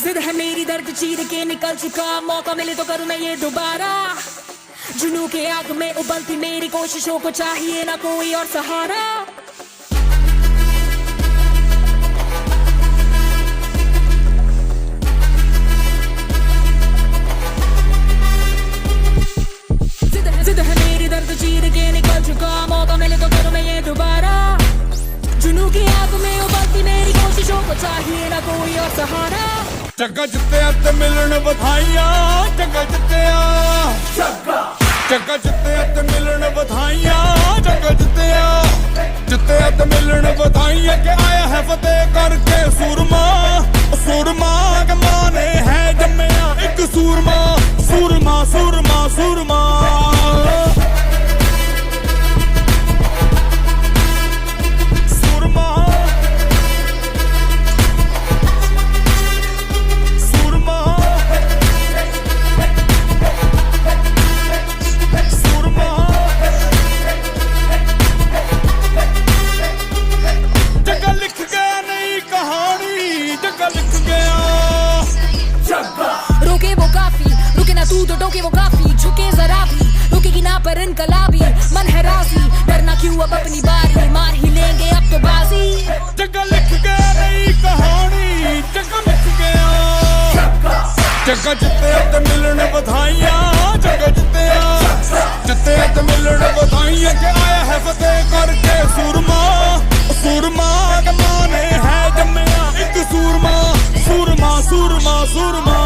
Speaker 15: जिद है मेरी दर्द चीर के निकल चुका, मौका मिले तो करूं मैं ये दोबारा। जुनू के आग में उबलती मेरी कोशिशों को चाहिए ना कोई और सहारा। जिद है मेरी दर्द चीर के निकल चुका, मौका मिले तो करूं मैं ये दोबारा। जुनू की आग में उबलती मेरी कोशिशों को चाहिए ना कोई और सहारा।
Speaker 13: जग्गा जित्ते ते मिलन बधाइयां, जग्गा जित्तिया जग्गा जित्ते ते मिलन बधाइयां, जग्गा जित्ते ते मिलन बधाइयां के आया है फतेह करके सूरमा। सूरमा के माने है जम्मिया एक सूरमा, सूरमा सूरमा सूरमा।
Speaker 15: रोके वो काफी, रुके ना तू तो टोके वो काफी। झुके जरा भी, रुकेगी ना पर इनकलाबी। मन है राजी, डरना क्यों अब अपनी बारी, मार ही लेंगे अब तो बाजी।
Speaker 13: जग्गा लिख गया नई कहानी, जग्गा लिख गया। जग्गा जित्ते ते मिलन बधाइयां, जग्गा जित्ते ते मिलन बधाइयां के आया है फतेह करके सूरमा। सूरमा के माने है जम्मिया एक सूरमा, सूरमा सूरमा सूरमा।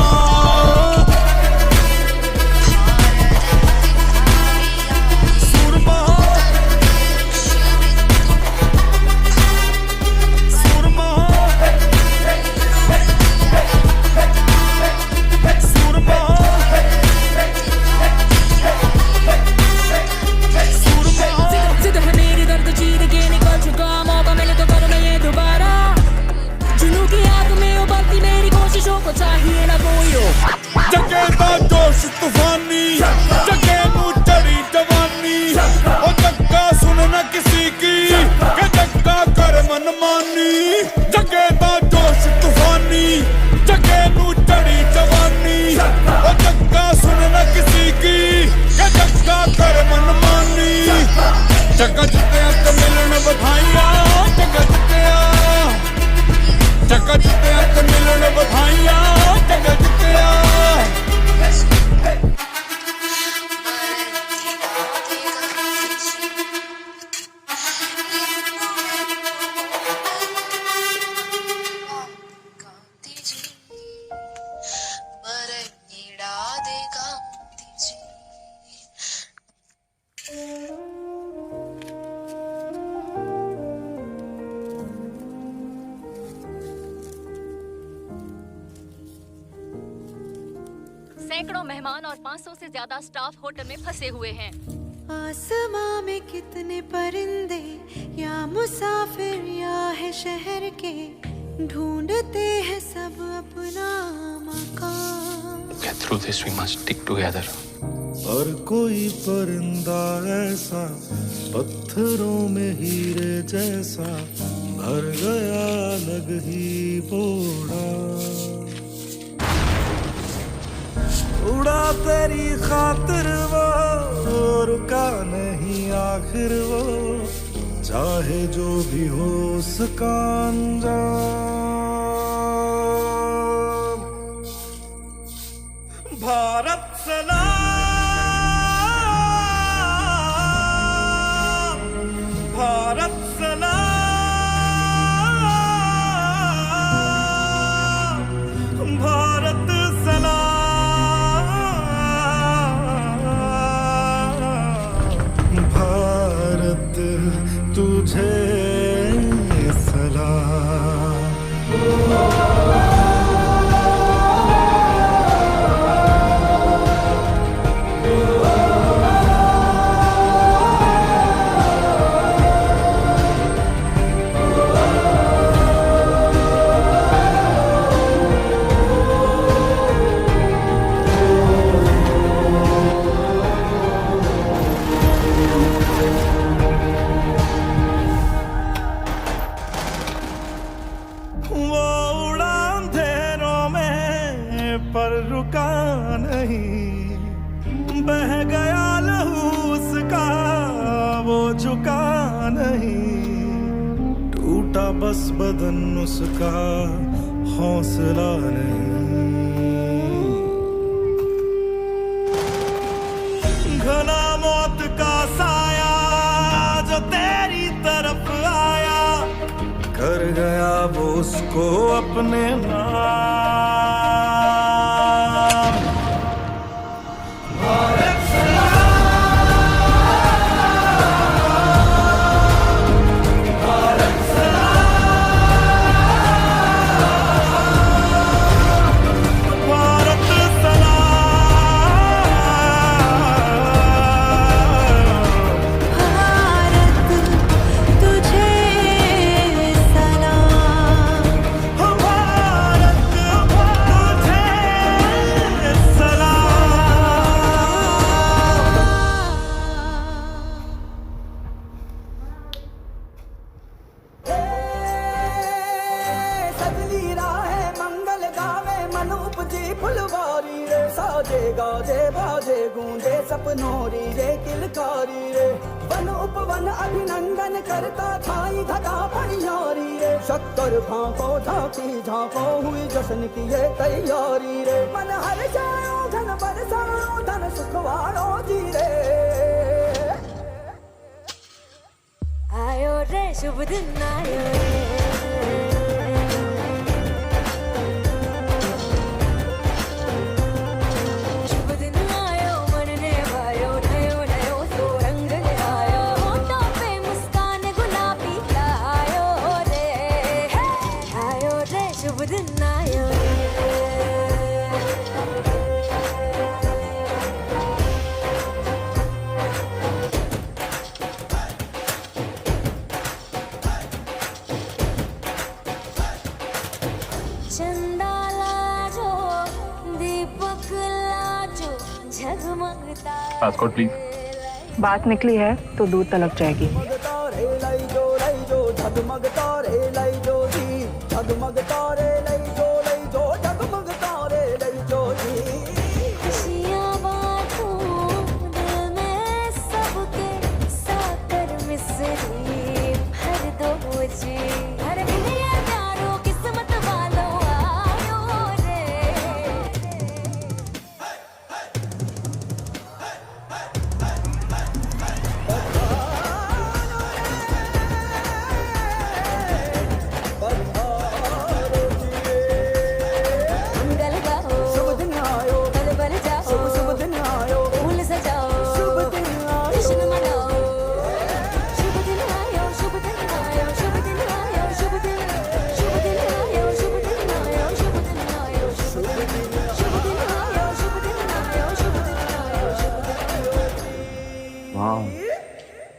Speaker 13: तूफानी जगे नू चढ़ी जवानी, ओ जग्गा सुन न किसी की के जग्गा कर मनमानी। जगे दा जोश तूफानी जगे नू चढ़ी जवानी, ओ जग्गा सुन न किसी की के जग्गा कर मनमानी। जग्गा जित्ते ते मिलन बधाइयां, जग्गा जित्तिया जग्गा जित्ते ते मिलन बधाइयां, जग्गा जित्तिया।
Speaker 16: सैकड़ों मेहमान और 500 से ज्यादा स्टाफ होटल में फंसे हुए हैं।
Speaker 17: आसमां में कितने परिंदे, या मुसाफिर या है शहर के, ढूंढते हैं सब अपना मकान।
Speaker 11: Get through this, we must stick together.
Speaker 7: और कोई परिंदा ऐसा पत्थरों में हीरे जैसा, भर गया लग ही बोड़ा। उड़ा तेरी खातिर वो, रुका नहीं आखिर वो, चाहे जो भी हो उसका अंजाम। भारत सलाम, भारत सलाम, भारत सलाम, भारत तुझे सलाम।
Speaker 13: बस बदन उसका हौसला नहीं। घना मौत का साया जो तेरी तरफ आया, कर गया वो उसको अपने नाम। भारत
Speaker 18: सपनोरी रे किलकारी रे, वन उपवन अभिनंदन करता छाई घटा परियारी रे। शक्कर भांको झांकी झांको हुई जश्न की ये तैयारी रे। मन हर जाओ धन बरसाओ धन सुखवाड़ो जी रे।
Speaker 17: आयो रे शुभ दिन आयो रे,
Speaker 11: पासपोर्ट प्लीज।
Speaker 8: बात निकली है तो दूध तलक जाएगी।
Speaker 18: झगमग तारे लाई जो जी, झगमग तारे लाई जो झगमग तारे लाई जो जी।
Speaker 17: खुशियाँ बांटूं दिल में सबके, साकर मिसरी भर दो जी। हर दुनिया प्यारो किस्मत वालों आयो रे।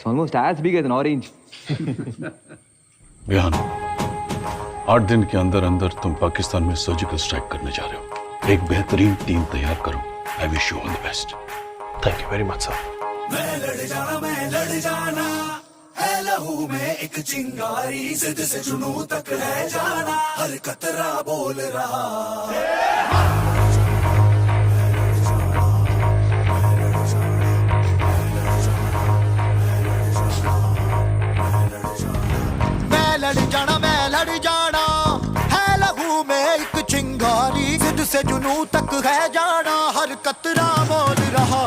Speaker 12: Almost as big as an orange.
Speaker 10: बिहान 8 दिन के अंदर अंदर तुम पाकिस्तान में सर्जिकल स्ट्राइक करने जा रहे हो। एक बेहतरीन टीम तैयार करो। I wish you all the best. Thank you very much sir.
Speaker 13: मैं लड़ जाना है लहू में एक चिंगारी, जिद से जुनू तक है जाना, हर कतरा बोल रहा।
Speaker 14: मैं लड़ जाना है लहू में एक चिंगारी, जिद से जुनू तक है जाना, हर कतरा बोल रहा।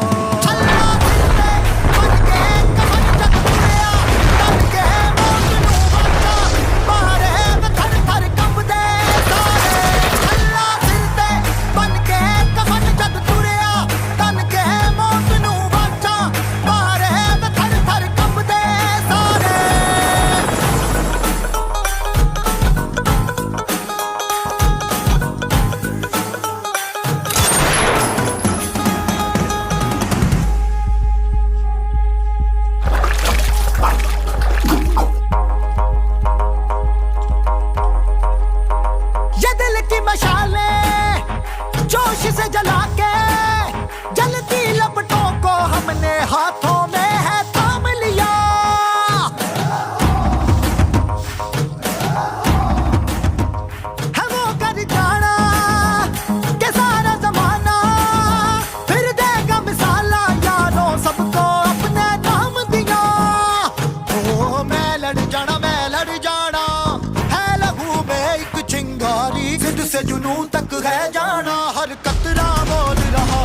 Speaker 14: से जुनू तक है जाना, हर कतरा बोल रहा।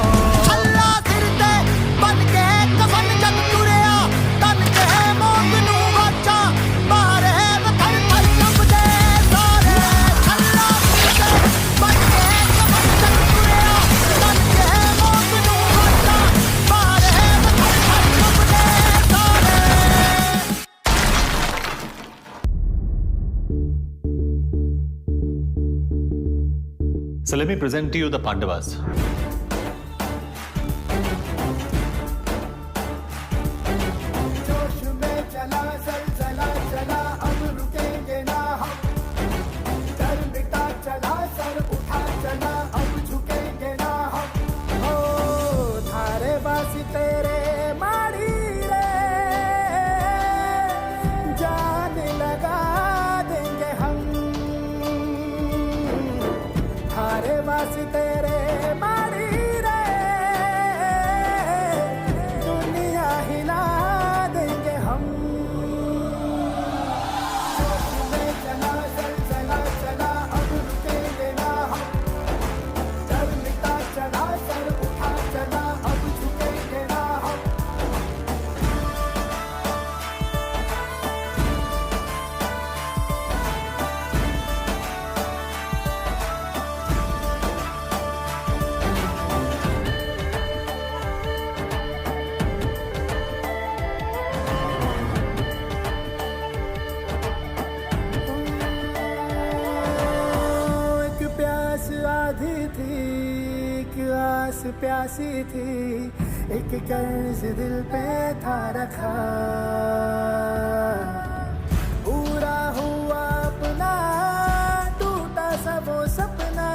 Speaker 14: अल्लाह सिर ते बन के कफन जब तुरिया, तन के मौत नू वाचा मारे वतन पर लपदे सारे। अल्लाह सिर ते बन के कफन जब तुरिया, तन के मौत नू वाचा मारे वतन पर लपदे सारे।
Speaker 19: So let me present to you the Pandavas.
Speaker 18: जोश में चला सलसला चला, अब रुकेंगे ना हम। डर मिटा चला, सर उठा चला, अब झुकेंगे ना हम। ओ थारे बासी तेरे माड़ी रे, जान लगा देंगे हम। थारे बासी तेरे माड़ी रे, दुनिया हिला देंगे हम। जोश में चला सलसला चला, अब रुकेंगे ना हम। डर मिटा चला, सर उठा चला, अब झुकेंगे ना हम। एक प्यास आधी थी, एक आस प्यासी थी, एक कर्ज दिल पे था रखा। पूरा हुआ अपना, टूटा सा वो सपना,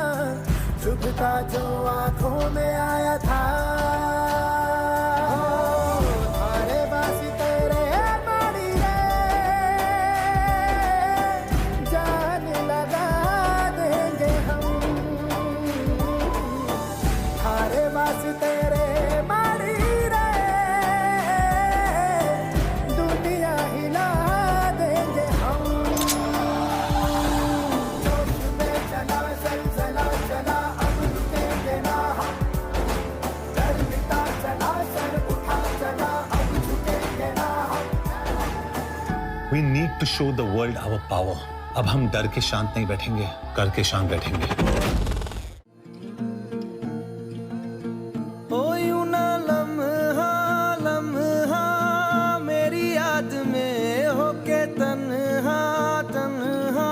Speaker 18: चुभता जो आंखों में आया था। थारे बासी तेरे माड़ी रे, जान लगा देंगे हम। थारे बासी तेरे माड़ी रे, दुनिया हिला देंगे हम। जोश में चला सलसला चला, अब रुकेंगे ना हम। डर मिटा चला, सर उठा चला, अब झुकेंगे ना हम।
Speaker 19: We need to show the world our power. अब हम डर के शांत नहीं बैठेंगे, करके शांत बैठेंगे।
Speaker 3: ओ यूं ना लम्हा लम्हा मेरी याद में होके तन्हा तन्हा,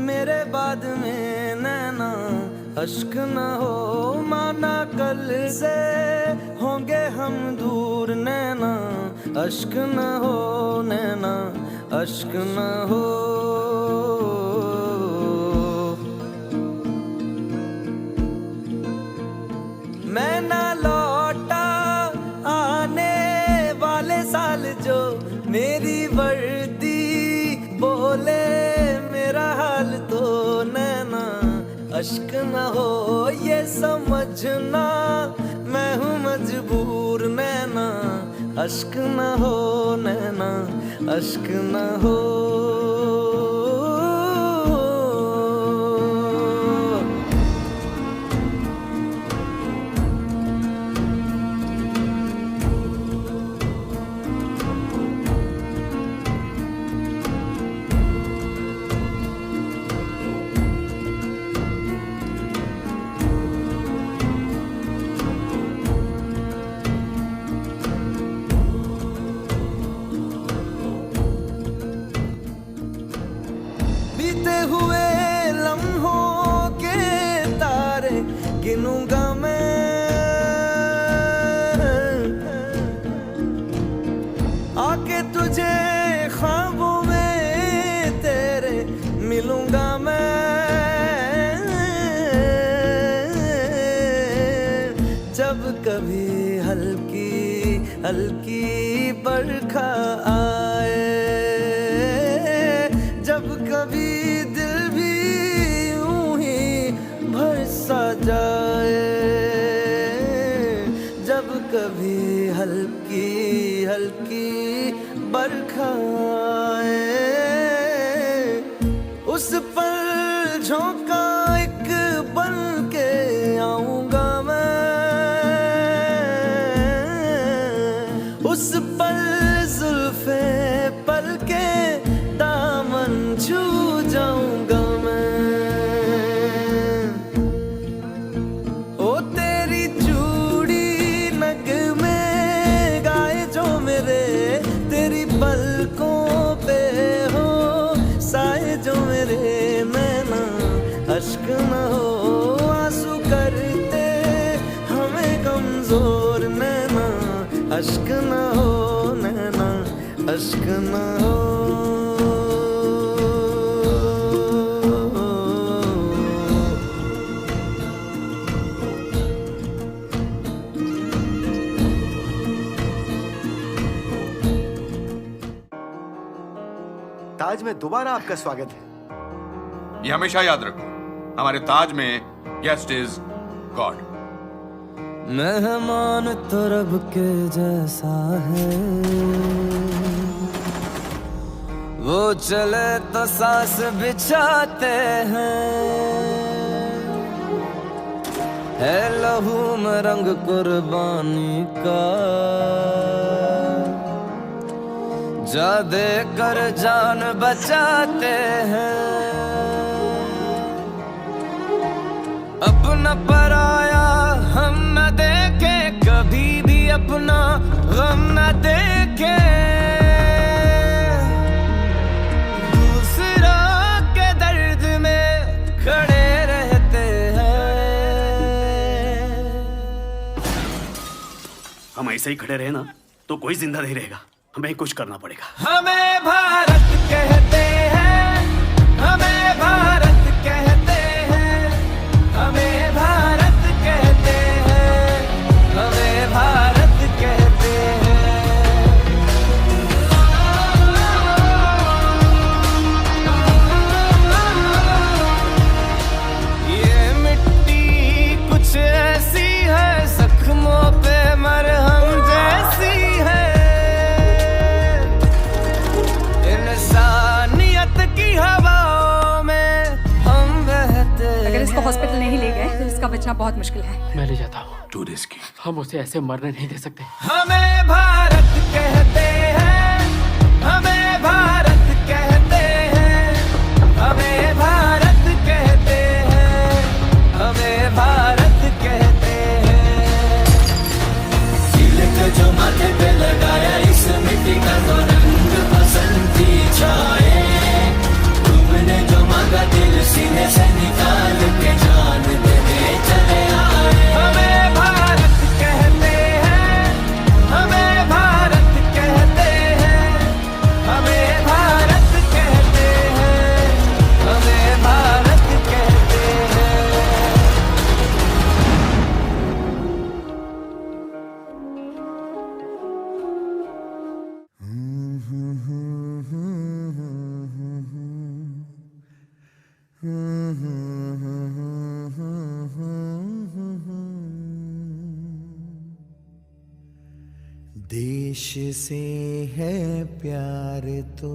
Speaker 3: मेरे बाद में नैना अश्क न हो माना, कल से होंगे हम दूर नैना, अश्क न हो नैना, अश्क न हो। मैं ना लौटा आने वाले साल, जो मेरी वर्दी बोले मेरा हाल तो नैना, अश्क न हो ये समझना, मैं हूँ मजबूर नैना, अश्क न हो नैना, अश्क न हो। बीते हुए लम्हों के तारे गिनूंगा मैं, आके तुझे ख्वाबों में तेरे मिलूंगा मैं। जब कभी हल्की हल्की बरखा आए, जब कभी दिल भी यूं ही भरसा जाए, जब कभी हल्की हल्की बरखा आए, उस पर झोंका एक न हो।
Speaker 20: ताज में दोबारा आपका स्वागत है।
Speaker 21: ये हमेशा याद रखो, हमारे ताज में गेस्ट इज गॉड।
Speaker 3: मेहमान तो रब के जैसा है, वो चले तो सांस बिछाते हैं, है लहू में रंग कुर्बानी का, जा दे कर जान बचाते हैं। अपना पराया हम न देखे, कभी भी अपना गम न देखे, दूसरा के दर्द में खड़े रहते हैं।
Speaker 20: हम ऐसे ही खड़े रहे ना तो कोई जिंदा नहीं रहेगा, हमें कुछ करना पड़ेगा।
Speaker 3: हमें भारत कहते हैं, हमें भारत कहते हैं, हमें भारत कहते हैं, हमें भारत कहते हैं। ये मिट्टी कुछ ऐसी है, जख्मों पे मरहम जैसी है, इंसानियत की हवाओं में हम बहते हैं।
Speaker 22: अगर इसको हॉस्पिटल नहीं ले गए तो इसका बचना बहुत मुश्किल है।
Speaker 11: मैं ले जाता हूँ।
Speaker 20: टू रिस्की,
Speaker 11: हम उसे ऐसे मरने नहीं दे सकते।
Speaker 3: हमें भारत कहते हैं, हमें भारत कहते हैं, हमें भारत कहते हैं, हमें भारत कहते हैं। तिलक जो माथे पे लगाया, इस मिट्टी का तो रंग बसंती छाए, तुमने जो मांगा दिल सीने से निकाल के जान देने चले आए। हमें भारत कहते हैं, हमें भारत कहते हैं, हमें भारत कहते हैं, हमें भारत कहते हैं।
Speaker 14: देश से है प्यार तो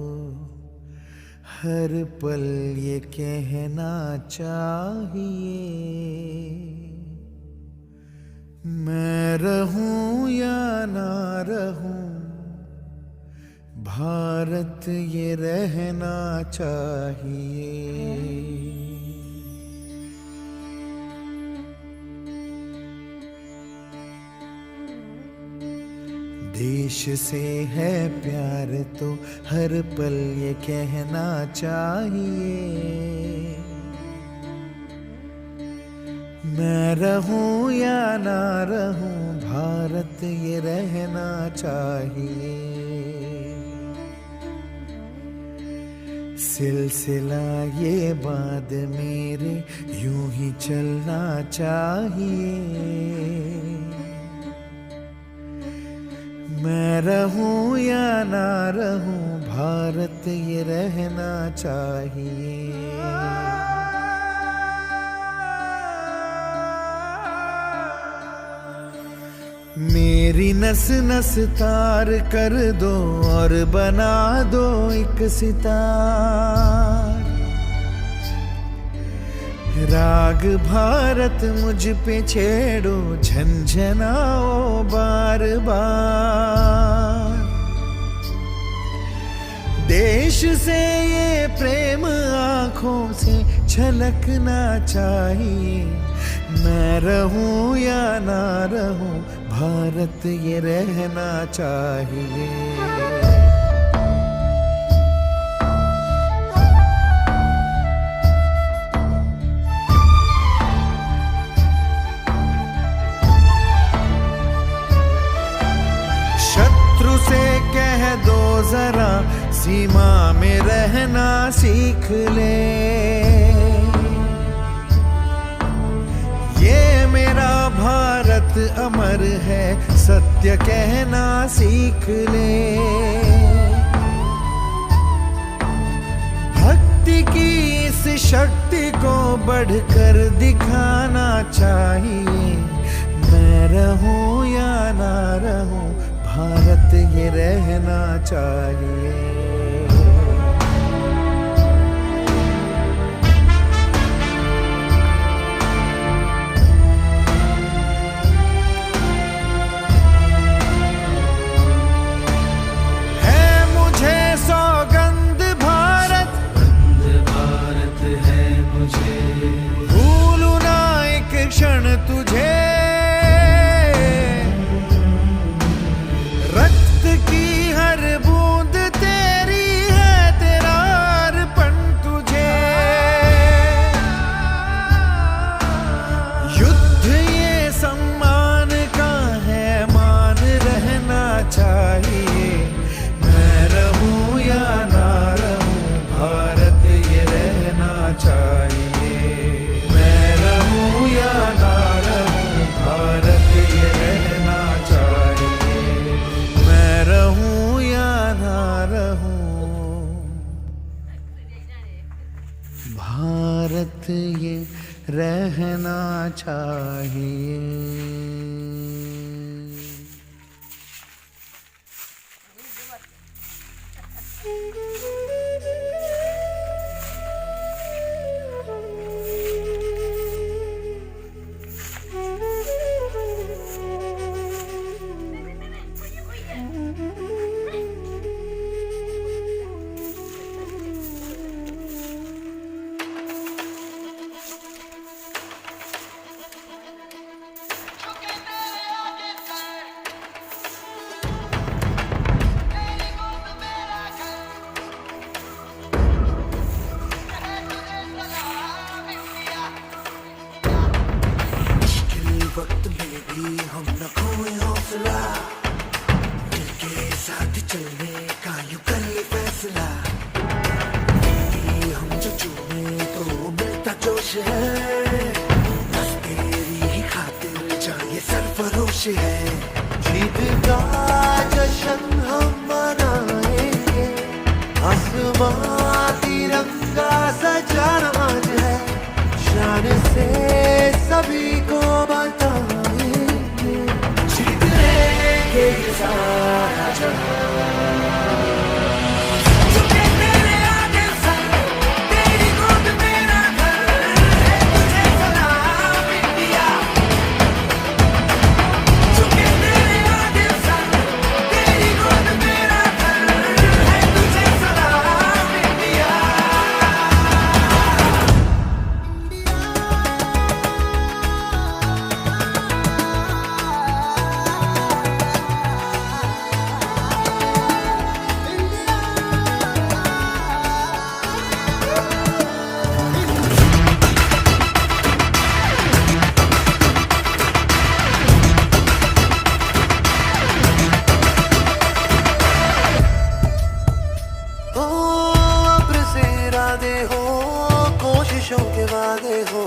Speaker 14: हर पल ये कहना चाहिए, मैं रहूं या ना रहूं, भारत ये रहना चाहिए। देश से है प्यार तो हर पल ये कहना चाहिए, मैं रहूं या ना रहूं, भारत ये रहना चाहिए। सिलसिला ये बाद मेरे यूं ही चलना चाहिए, मैं रहूं या ना रहूं, भारत ये रहना चाहिए। मेरी नस नस तार कर दो और बना दो एक सितार, राग भारत मुझ पे छेड़ो, झंझनाओ बार बार। देश से ये प्रेम आँखों से छलकना चाहिए, मैं रहूं या ना रहूं, भारत ये रहना चाहिए। शत्रु से कह दो जरा
Speaker 4: सीख ले। ये मेरा भारत अमर है, सत्य कहना सीख ले। भक्ति की इस शक्ति को बढ़कर दिखाना चाहिए। मैं रहूं या ना रहूं, भारत ये रहना चाहिए। तुझे रक्त की हर बूंद तेरी है, तेरा अर्पण तुझे। युद्ध ये सम्मान का है, मान रहना चाहिए। मैं रहूं या ना रहूं, भारत ये रहना चाहिए। मैं रहूं या ना भारत ये रहना चाहिए। मैं रहूं या ना रहूं, भारत ये रहना चाहिए। वक्त में भी हम न खोए हौसला, दिल के साथ चलने का यूं कर ले फैसला। हम जो चूमे तो मिलता जोश है, बस तेरी ही खातिर जाए सरफरोश है। जीत का जश्न हम मनाएंगे, आसमां तिरंगा सजाना आज है। शान से सभी को बताएंगे, जीत लेंगे ये सारा जहां। के वादे हो,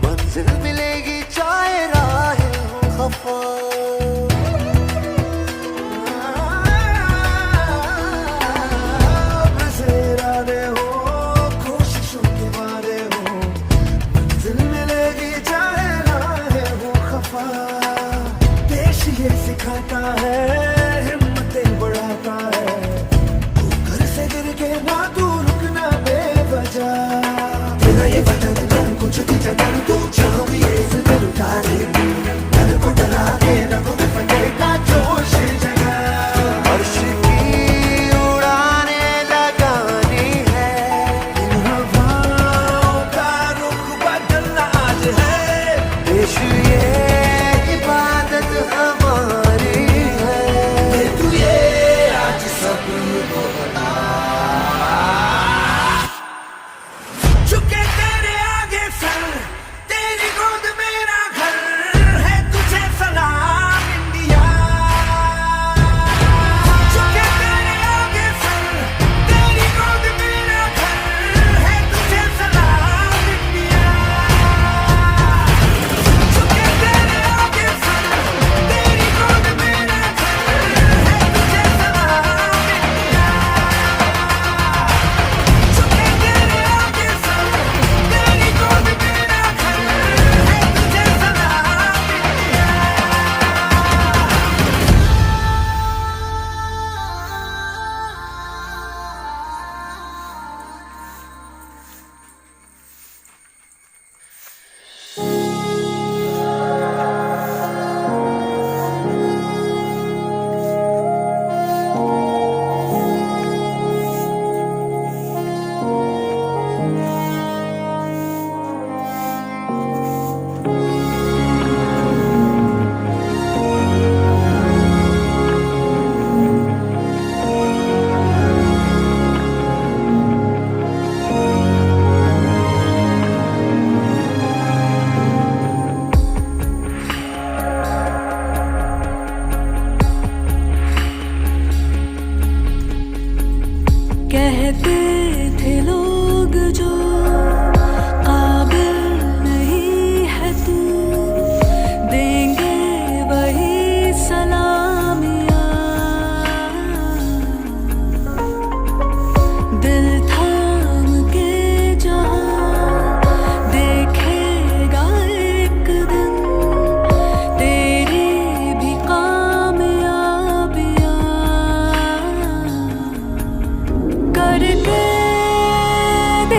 Speaker 4: मंजिल मिलेगी चाहे राहें हो खफा। से इरादे हो, कोशिशों के वादे हो, मंजिल मिलेगी चाहे राहें हो खफा। देश ये सिखाता है, हिम्मतें बढ़ाता है, तू घर से गिर के ना तू रुकना बेवजह। ये वतन तुम कुछ भी जगह तू चाहो ये दिल उतारे, डर को डरा के रखो फतेह का जोश जगा। अर्श की उड़ाने लगानी है, इन हवाओं का रुख बदलना आज है। देश ये इबादत हमारी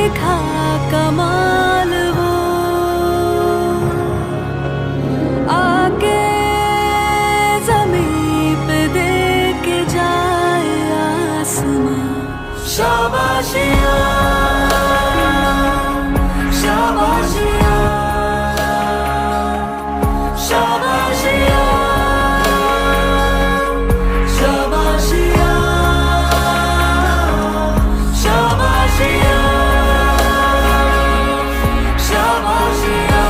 Speaker 17: देखा कमाल वो आके ज़मीं पे दे के जाए आसमां। शाबाशिया शाबाशिया शाबाशिया शाबाशिया शाबाशिया शाबाशिया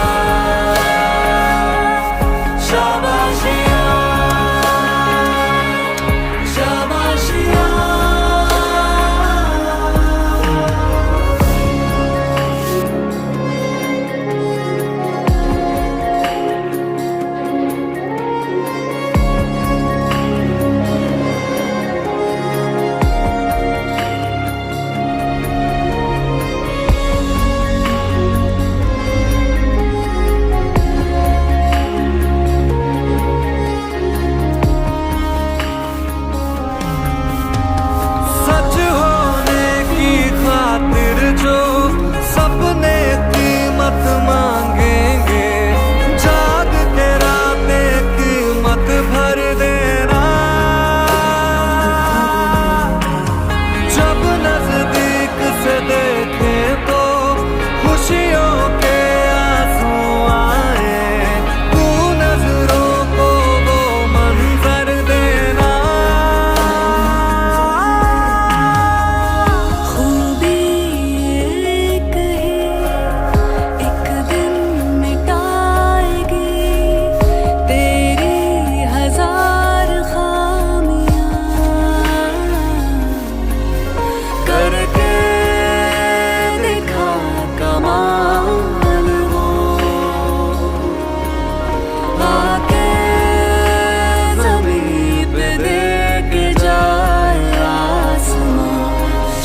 Speaker 17: शाबाशिया शाबाशिया।
Speaker 3: सच होने की खातिर जो सपने कीमत मांगेंगे, जाग के रातें कीमत भर देना। जब नजदीक से देखे तो खुशियों के आंसू आए, तू नजरों को वो मंजर देना।
Speaker 17: खूबी एक ही एक दिन मिटाएगी तेरी हजार खामियां। करके दिखा कमाल वो आके ज़मीं पे दे के जाए आसमां।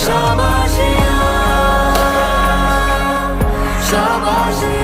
Speaker 17: शाबाशिया शाबाशिया